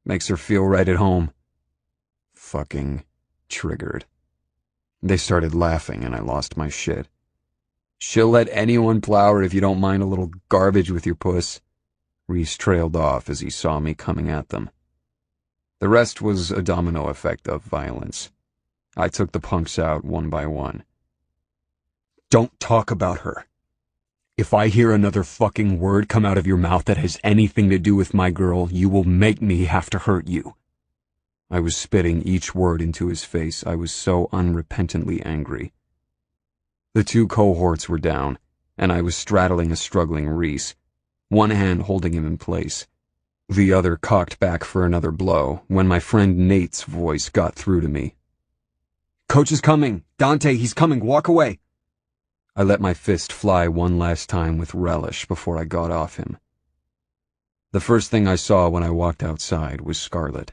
Makes her feel right at home. Fucking triggered. They started laughing and I lost my shit. She'll let anyone plow her if you don't mind a little garbage with your puss. Reese trailed off as he saw me coming at them. The rest was a domino effect of violence. I took the punks out one by one. Don't talk about her. If I hear another fucking word come out of your mouth that has anything to do with my girl, you will make me have to hurt you. I was spitting each word into his face. I was so unrepentantly angry. The two cohorts were down, and I was straddling a struggling Reese, one hand holding him in place, the other cocked back for another blow, when my friend Nate's voice got through to me. Coach is coming! Dante, he's coming! Walk away! I let my fist fly one last time with relish before I got off him. The first thing I saw when I walked outside was Scarlett.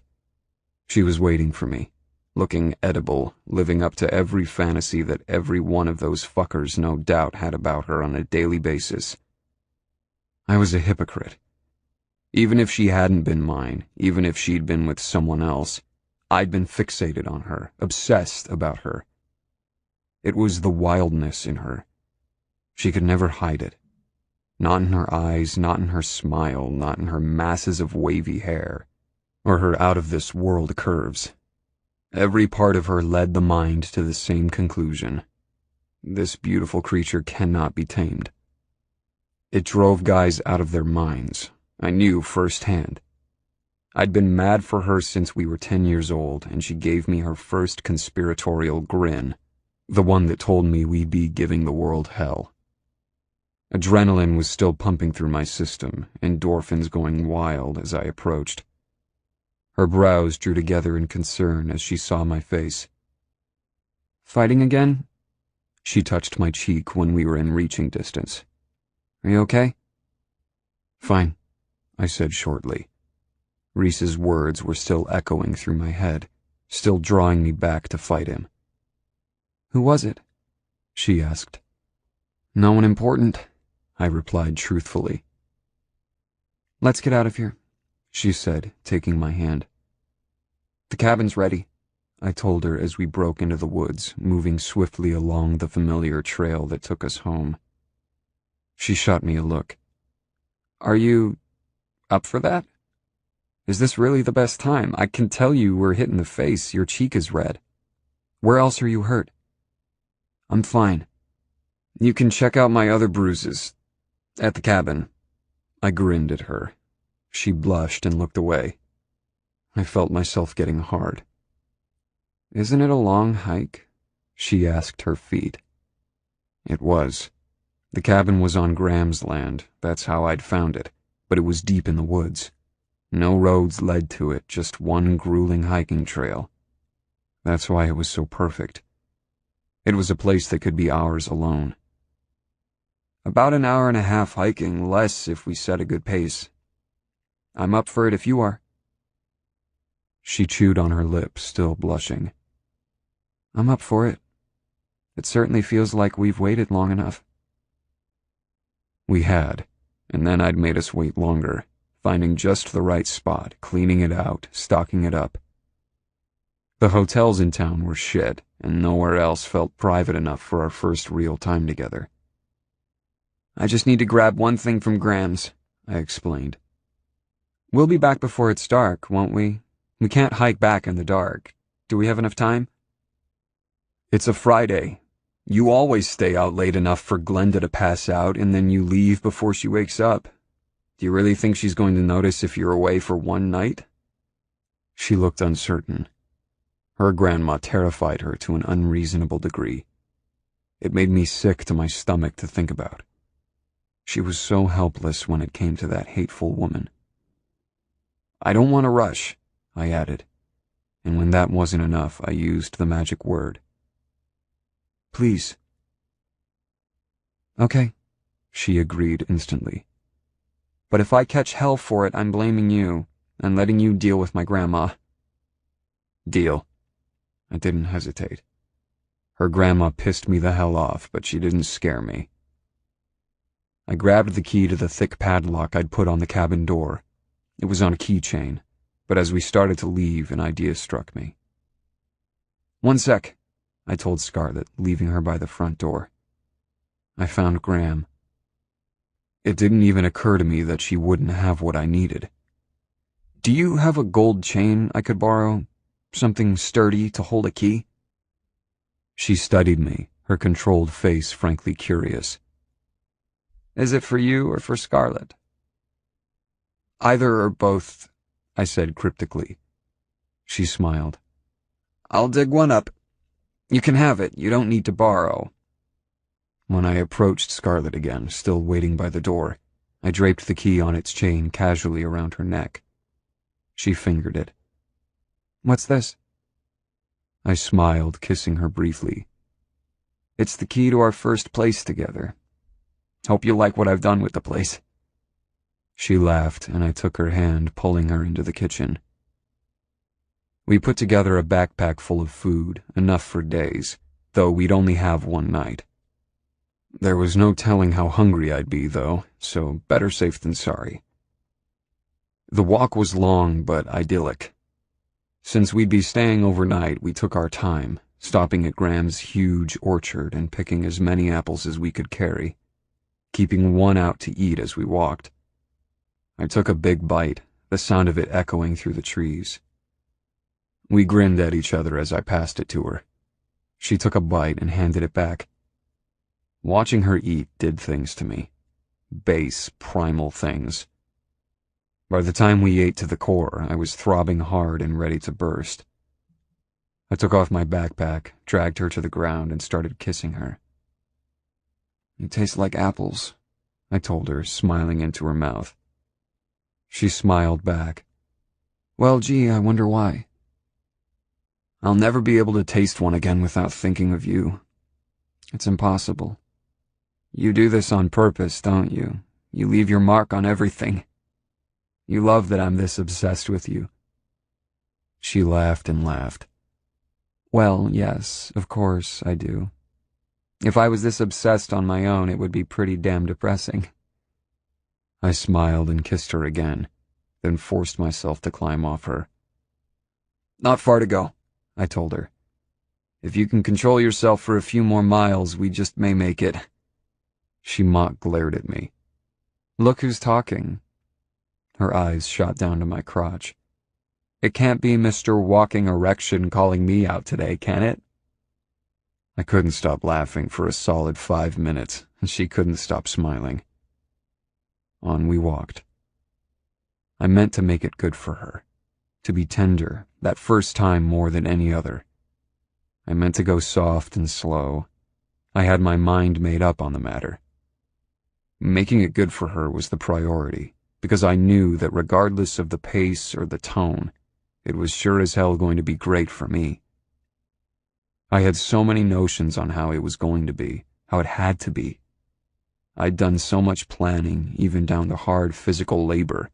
She was waiting for me, looking edible, living up to every fantasy that every one of those fuckers no doubt had about her on a daily basis. I was a hypocrite. Even if she hadn't been mine, even if she'd been with someone else, I'd been fixated on her, obsessed about her. It was the wildness in her. She could never hide it. Not in her eyes, not in her smile, not in her masses of wavy hair, or her out-of-this-world curves. Every part of her led the mind to the same conclusion. This beautiful creature cannot be tamed. It drove guys out of their minds. I knew firsthand. I'd been mad for her since we were 10 years old, and she gave me her first conspiratorial grin, the one that told me we'd be giving the world hell. Adrenaline was still pumping through my system, endorphins going wild as I approached. Her brows drew together in concern as she saw my face. Fighting again? She touched my cheek when we were in reaching distance. Are you okay? Fine, I said shortly. Reese's words were still echoing through my head, still drawing me back to fight him. Who was it? She asked. No one important, I replied truthfully. Let's get out of here, she said, taking my hand. The cabin's ready, I told her as we broke into the woods, moving swiftly along the familiar trail that took us home. She shot me a look. Are you up for that? Is this really the best time? I can tell you were hit in the face. Your cheek is red. Where else are you hurt? I'm fine. You can check out my other bruises at the cabin. I grinned at her. She blushed and looked away. I felt myself getting hard. Isn't it a long hike? She asked her feet. It was. The cabin was on Graham's land. That's how I'd found it, but it was deep in the woods. No roads led to it, just one grueling hiking trail. That's why it was so perfect. It was a place that could be ours alone. About an hour and a half hiking, less if we set a good pace. I'm up for it if you are. She chewed on her lip, still blushing. I'm up for it. It certainly feels like we've waited long enough. We had, and then I'd made us wait longer, finding just the right spot, cleaning it out, stocking it up. The hotels in town were shit, and nowhere else felt private enough for our first real time together. I just need to grab one thing from Graham's, I explained. We'll be back before it's dark, won't we? We can't hike back in the dark. Do we have enough time? It's a Friday. You always stay out late enough for Glenda to pass out, and then you leave before she wakes up. Do you really think she's going to notice if you're away for one night? She looked uncertain. Her grandma terrified her to an unreasonable degree. It made me sick to my stomach to think about. She was so helpless when it came to that hateful woman. I don't want to rush, I added, and when that wasn't enough, I used the magic word. Please. Okay, she agreed instantly. But if I catch hell for it, I'm blaming you. and letting you deal with my grandma." "Deal." I didn't hesitate. Her grandma pissed me the hell off, but she didn't scare me. I grabbed the key to the thick padlock I'd put on the cabin door. It was on a keychain, but as we started to leave, an idea struck me. "One sec," I told Scarlett, leaving her by the front door. I found Graham. It didn't even occur to me that she wouldn't have what I needed. "Do you have a gold chain I could borrow? Something sturdy to hold a key?" She studied me, her controlled face frankly curious. "Is it for you or for Scarlett?" "Either or both," I said cryptically. She smiled. "I'll dig one up. You can have it, you don't need to borrow." When I approached Scarlett again, still waiting by the door, I draped the key on its chain casually around her neck. She fingered it. "What's this?" I smiled, kissing her briefly. "It's the key to our first place together. Hope you like what I've done with the place." She laughed, and I took her hand, pulling her into the kitchen. We put together a backpack full of food, enough for days, though we'd only have one night. There was no telling how hungry I'd be, though, so better safe than sorry. The walk was long but idyllic. Since we'd be staying overnight, we took our time, stopping at Graham's huge orchard and picking as many apples as we could carry, keeping one out to eat as we walked. I took a big bite, the sound of it echoing through the trees. We grinned at each other as I passed it to her. She took a bite and handed it back. Watching her eat did things to me. Base, primal things. By the time we ate to the core, I was throbbing hard and ready to burst. I took off my backpack, dragged her to the ground, and started kissing her. "You taste like apples," I told her, smiling into her mouth. She smiled back. "Well, gee, I wonder why." "I'll never be able to taste one again without thinking of you." "It's impossible." "You do this on purpose, don't you? You leave your mark on everything. You love that I'm this obsessed with you." She laughed and laughed. "Well, yes, of course I do. If I was this obsessed on my own, it would be pretty damn depressing." I smiled and kissed her again, then forced myself to climb off her. "Not far to go," I told her. "If you can control yourself for a few more miles, we just may make it." She mock glared at me. "Look who's talking." Her eyes shot down to my crotch. "It can't be Mr. Walking Erection calling me out today, can it?" I couldn't stop laughing for a solid 5 minutes, and she couldn't stop smiling. On we walked. I meant to make it good for her, to be tender, that first time more than any other. I meant to go soft and slow. I had my mind made up on the matter. Making it good for her was the priority, because I knew that regardless of the pace or the tone, it was sure as hell going to be great for me. I had so many notions on how it was going to be, how it had to be. I'd done so much planning, even down to hard physical labor,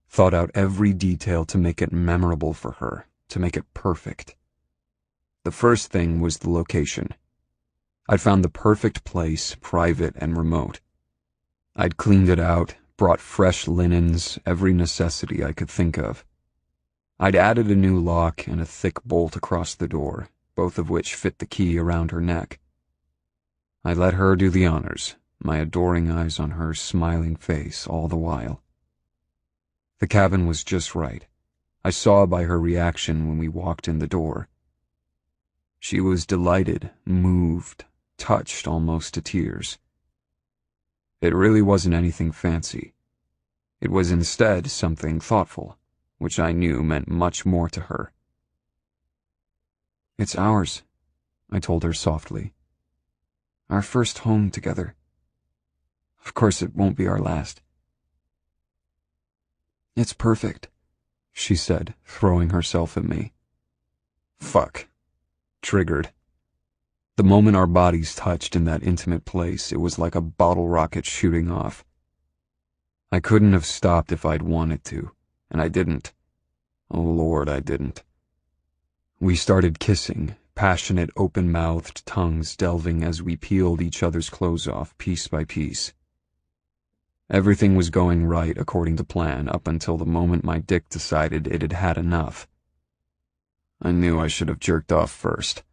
thought out every detail to make it memorable for her, to make it perfect. The first thing was the location. I'd found the perfect place, private and remote. I'd cleaned it out, brought fresh linens, every necessity I could think of. I'd added a new lock and a thick bolt across the door, both of which fit the key around her neck. I let her do the honors, my adoring eyes on her smiling face all the while. The cabin was just right. I saw by her reaction when we walked in the door. She was delighted, moved, touched almost to tears. It really wasn't anything fancy. It was instead something thoughtful, which I knew meant much more to her. "It's ours," I told her softly. "Our first home together. Of course it won't be our last." "It's perfect," she said, throwing herself at me. Fuck. Triggered. The moment our bodies touched in that intimate place, it was like a bottle rocket shooting off. I couldn't have stopped if I'd wanted to, and I didn't. Oh Lord, I didn't. We started kissing, passionate open-mouthed tongues delving as we peeled each other's clothes off piece by piece. Everything was going right according to plan up until the moment my dick decided it had had enough. I knew I should have jerked off first.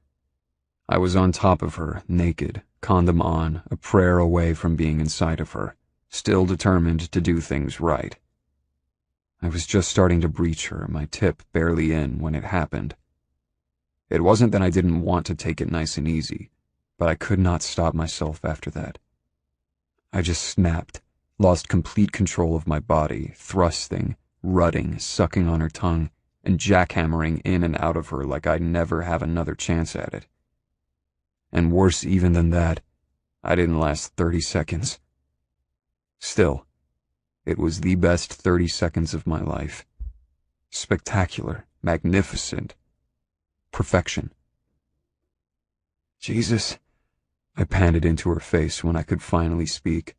I was on top of her, naked, condom on, a prayer away from being inside of her, still determined to do things right. I was just starting to breach her, my tip barely in when it happened. It wasn't that I didn't want to take it nice and easy, but I could not stop myself after that. I just snapped, lost complete control of my body, thrusting, rutting, sucking on her tongue, and jackhammering in and out of her like I'd never have another chance at it. And worse even than that, I didn't last 30 seconds. Still, it was the best 30 seconds of my life. Spectacular, magnificent, perfection. Jesus, I panted into her face when I could finally speak.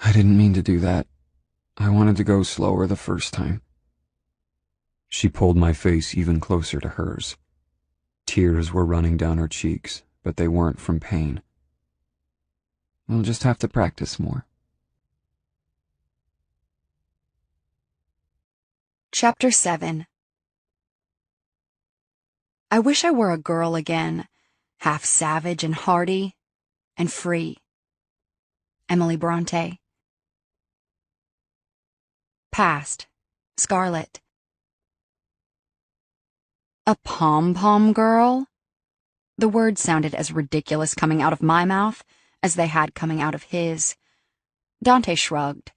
I didn't mean to do that. I wanted to go slower the first time. She pulled my face even closer to hers. Tears were running down her cheeks, but they weren't from pain. We'll just have to practice more. Chapter 7. I wish I were a girl again, half savage and hardy, and free. Emily Bronte. Past. Scarlet. A pom-pom girl? The words sounded as ridiculous coming out of my mouth as they had coming out of his. Dante shrugged,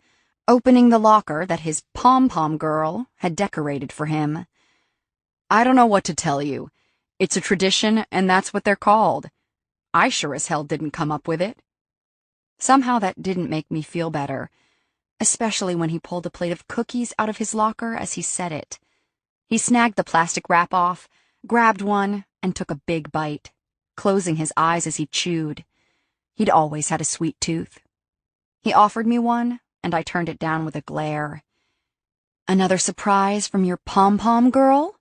opening the locker that his pom-pom girl had decorated for him. I don't know what to tell you. It's a tradition, and that's what they're called. I sure as hell didn't come up with it. Somehow that didn't make me feel better, especially when he pulled a plate of cookies out of his locker as he said it. He snagged the plastic wrap off, grabbed one, and took a big bite, closing his eyes as he chewed. He'd always had a sweet tooth. He offered me one, and I turned it down with a glare. Another surprise from your pom-pom girl?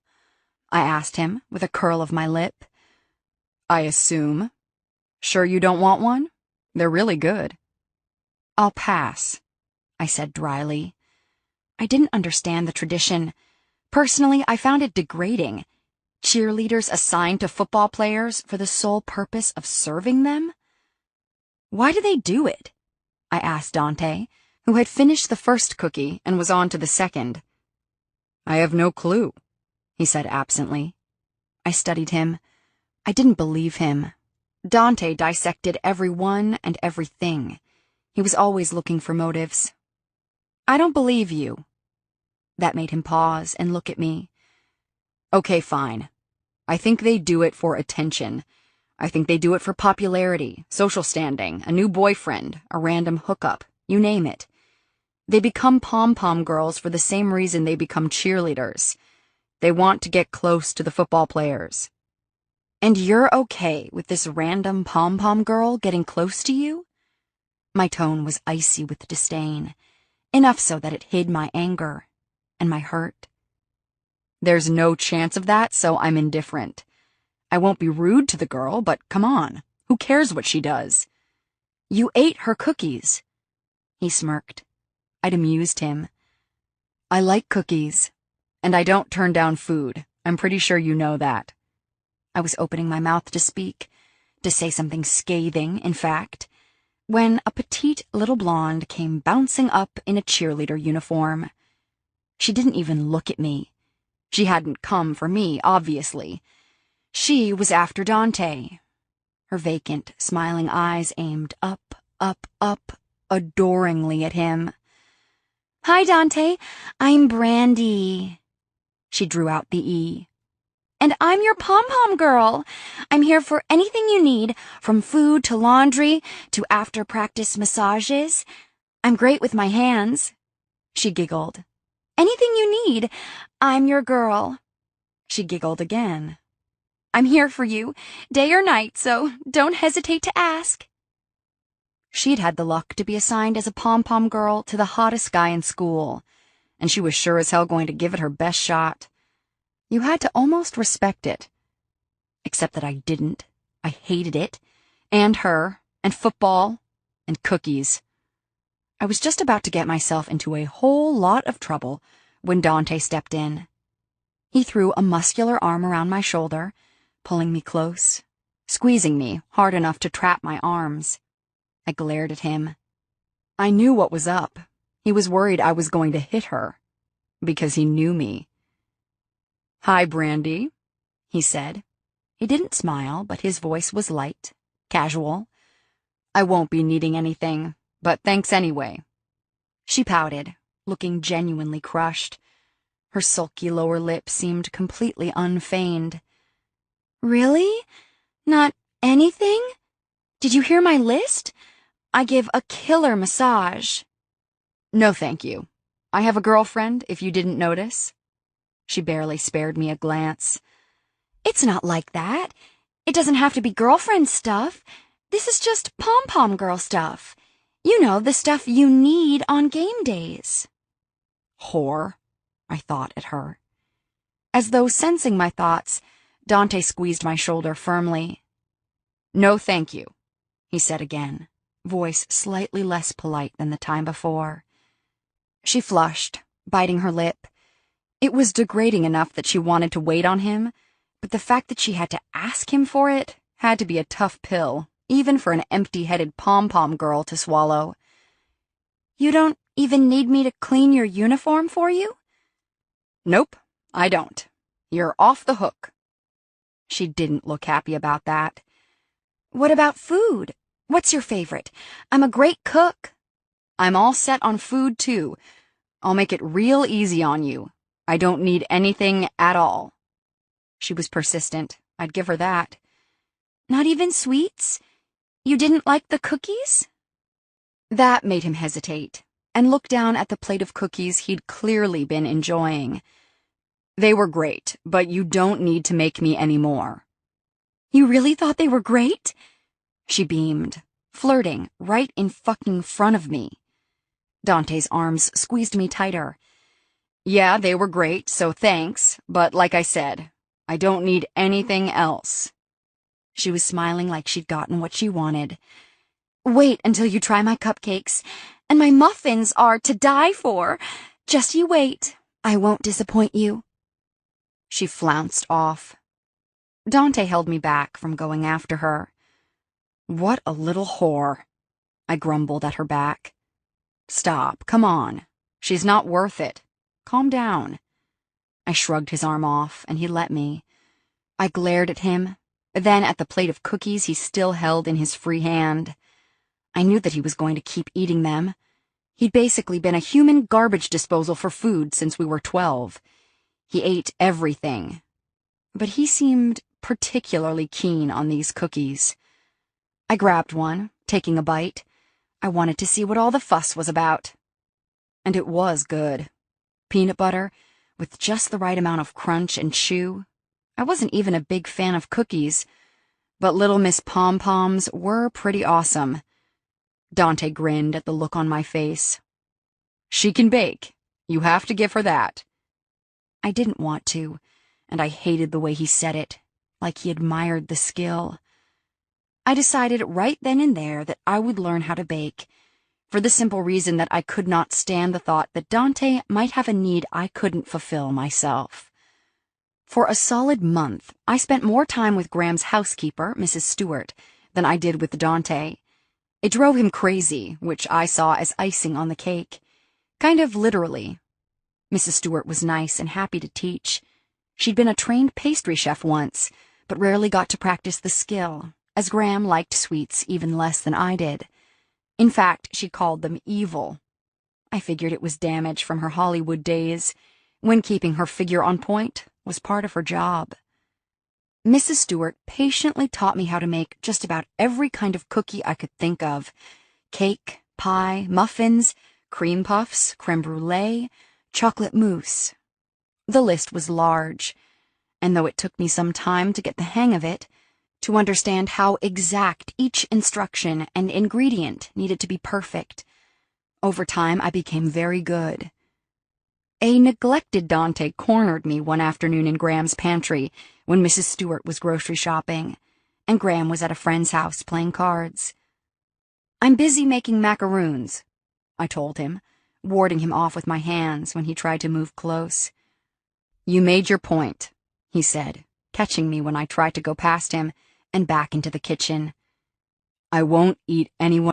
I asked him, with a curl of my lip. I assume. Sure you don't want one? They're really good. I'll pass, I said dryly. I didn't understand the tradition. Personally, I found it degrading. Cheerleaders assigned to football players for the sole purpose of serving them? Why do they do it? I asked Dante, who had finished the first cookie and was on to the second. I have no clue, he said absently. I studied him. I didn't believe him. Dante dissected everyone and everything. He was always looking for motives. I don't believe you. That made him pause and look at me. Okay, fine. I think they do it for attention. I think they do it for popularity, social standing, a new boyfriend, a random hookup, you name it. They become pom-pom girls for the same reason they become cheerleaders. They want to get close to the football players. And you're okay with this random pom-pom girl getting close to you? My tone was icy with disdain, enough so that it hid my anger and my hurt. There's no chance of that, so I'm indifferent. I won't be rude to the girl, but come on, who cares what she does? You ate her cookies. He smirked. I'd amused him. I like cookies, and I don't turn down food. I'm pretty sure you know that. I was opening my mouth to speak, to say something scathing, in fact, when a petite little blonde came bouncing up in a cheerleader uniform. She didn't even look at me. She hadn't come for me, obviously. She was after Dante. Her vacant, smiling eyes aimed up, adoringly at him. Hi, Dante. I'm Brandy. She drew out the E. And I'm your pom-pom girl. I'm here for anything you need, from food to laundry to after-practice massages. I'm great with my hands. She giggled. Anything you need, I'm your girl. She giggled again. I'm here for you, day or night, so don't hesitate to ask. She'd had the luck to be assigned as a pom-pom girl to the hottest guy in school, and she was sure as hell going to give it her best shot. You had to almost respect it. Except that I didn't. I hated it, and her, and football, and cookies. I was just about to get myself into a whole lot of trouble when Dante stepped in. He threw a muscular arm around my shoulder, pulling me close, squeezing me hard enough to trap my arms. I glared at him. I knew what was up. He was worried I was going to hit her, because he knew me. "Hi, Brandy," he said. He didn't smile, but his voice was light, casual. "I won't be needing anything, but thanks anyway." She pouted, looking genuinely crushed. Her sulky lower lip seemed completely unfeigned. "Really? Not anything? Did you hear my list? I give a killer massage." "No, thank you. I have a girlfriend, if you didn't notice." She barely spared me a glance. "It's not like that. It doesn't have to be girlfriend stuff. This is just pom-pom girl stuff. You know, the stuff you need on game days." Whore, I thought at her. As though sensing my thoughts, Dante squeezed my shoulder firmly. "No, thank you," he said again, voice slightly less polite than the time before. She flushed, biting her lip. It was degrading enough that she wanted to wait on him, but the fact that she had to ask him for it had to be a tough pill, even for an empty-headed pom-pom girl to swallow. "You don't even need me to clean your uniform for you?" "Nope, I don't. You're off the hook." She didn't look happy about that. "What about food? What's your favorite? I'm a great cook." "I'm all set on food, too. I'll make it real easy on you. I don't need anything at all." She was persistent. I'd give her that. "Not even sweets? You didn't like the cookies?" That made him hesitate, and look down at the plate of cookies he'd clearly been enjoying. "They were great, but you don't need to make me any more." "You really thought they were great?" She beamed, flirting right in fucking front of me. Dante's arms squeezed me tighter. "Yeah, they were great, so thanks, but like I said, I don't need anything else." She was smiling like she'd gotten what she wanted. "Wait until you try my cupcakes, and my muffins are to die for. Just you wait. I won't disappoint you." She flounced off. Dante held me back from going after her. "What a little whore," I grumbled at her back. "Stop, come on. She's not worth it. Calm down." I shrugged his arm off, and he let me. I glared at him, then at the plate of cookies he still held in his free hand. I knew that he was going to keep eating them. He'd basically been a human garbage disposal for food since we were 12. He ate everything. But he seemed particularly keen on these cookies. I grabbed one, taking a bite. I wanted to see what all the fuss was about. And it was good. Peanut butter, with just the right amount of crunch and chew. I wasn't even a big fan of cookies, but Little Miss Pom-Poms were pretty awesome. Dante grinned at the look on my face. "She can bake. You have to give her that." I didn't want to, and I hated the way he said it, like he admired the skill. I decided right then and there that I would learn how to bake, for the simple reason that I could not stand the thought that Dante might have a need I couldn't fulfill myself. For a solid month, I spent more time with Graham's housekeeper, Mrs. Stewart, than I did with Dante. It drove him crazy, which I saw as icing on the cake. Kind of literally. Mrs. Stewart was nice and happy to teach. She'd been a trained pastry chef once, but rarely got to practice the skill, as Graham liked sweets even less than I did. In fact, she called them evil. I figured it was damage from her Hollywood days, when keeping her figure on point was part of her job. Mrs. Stewart patiently taught me how to make just about every kind of cookie I could think of. Cake, pie, muffins, cream puffs, creme brulee, chocolate mousse. The list was large, and though it took me some time to get the hang of it, to understand how exact each instruction and ingredient needed to be perfect, over time I became very good. A neglected Dante cornered me one afternoon in Graham's pantry when Mrs. Stewart was grocery shopping, and Graham was at a friend's house playing cards. "I'm busy making macaroons," I told him, warding him off with my hands when he tried to move close. "You made your point," he said, catching me when I tried to go past him and back into the kitchen. "I won't eat anyone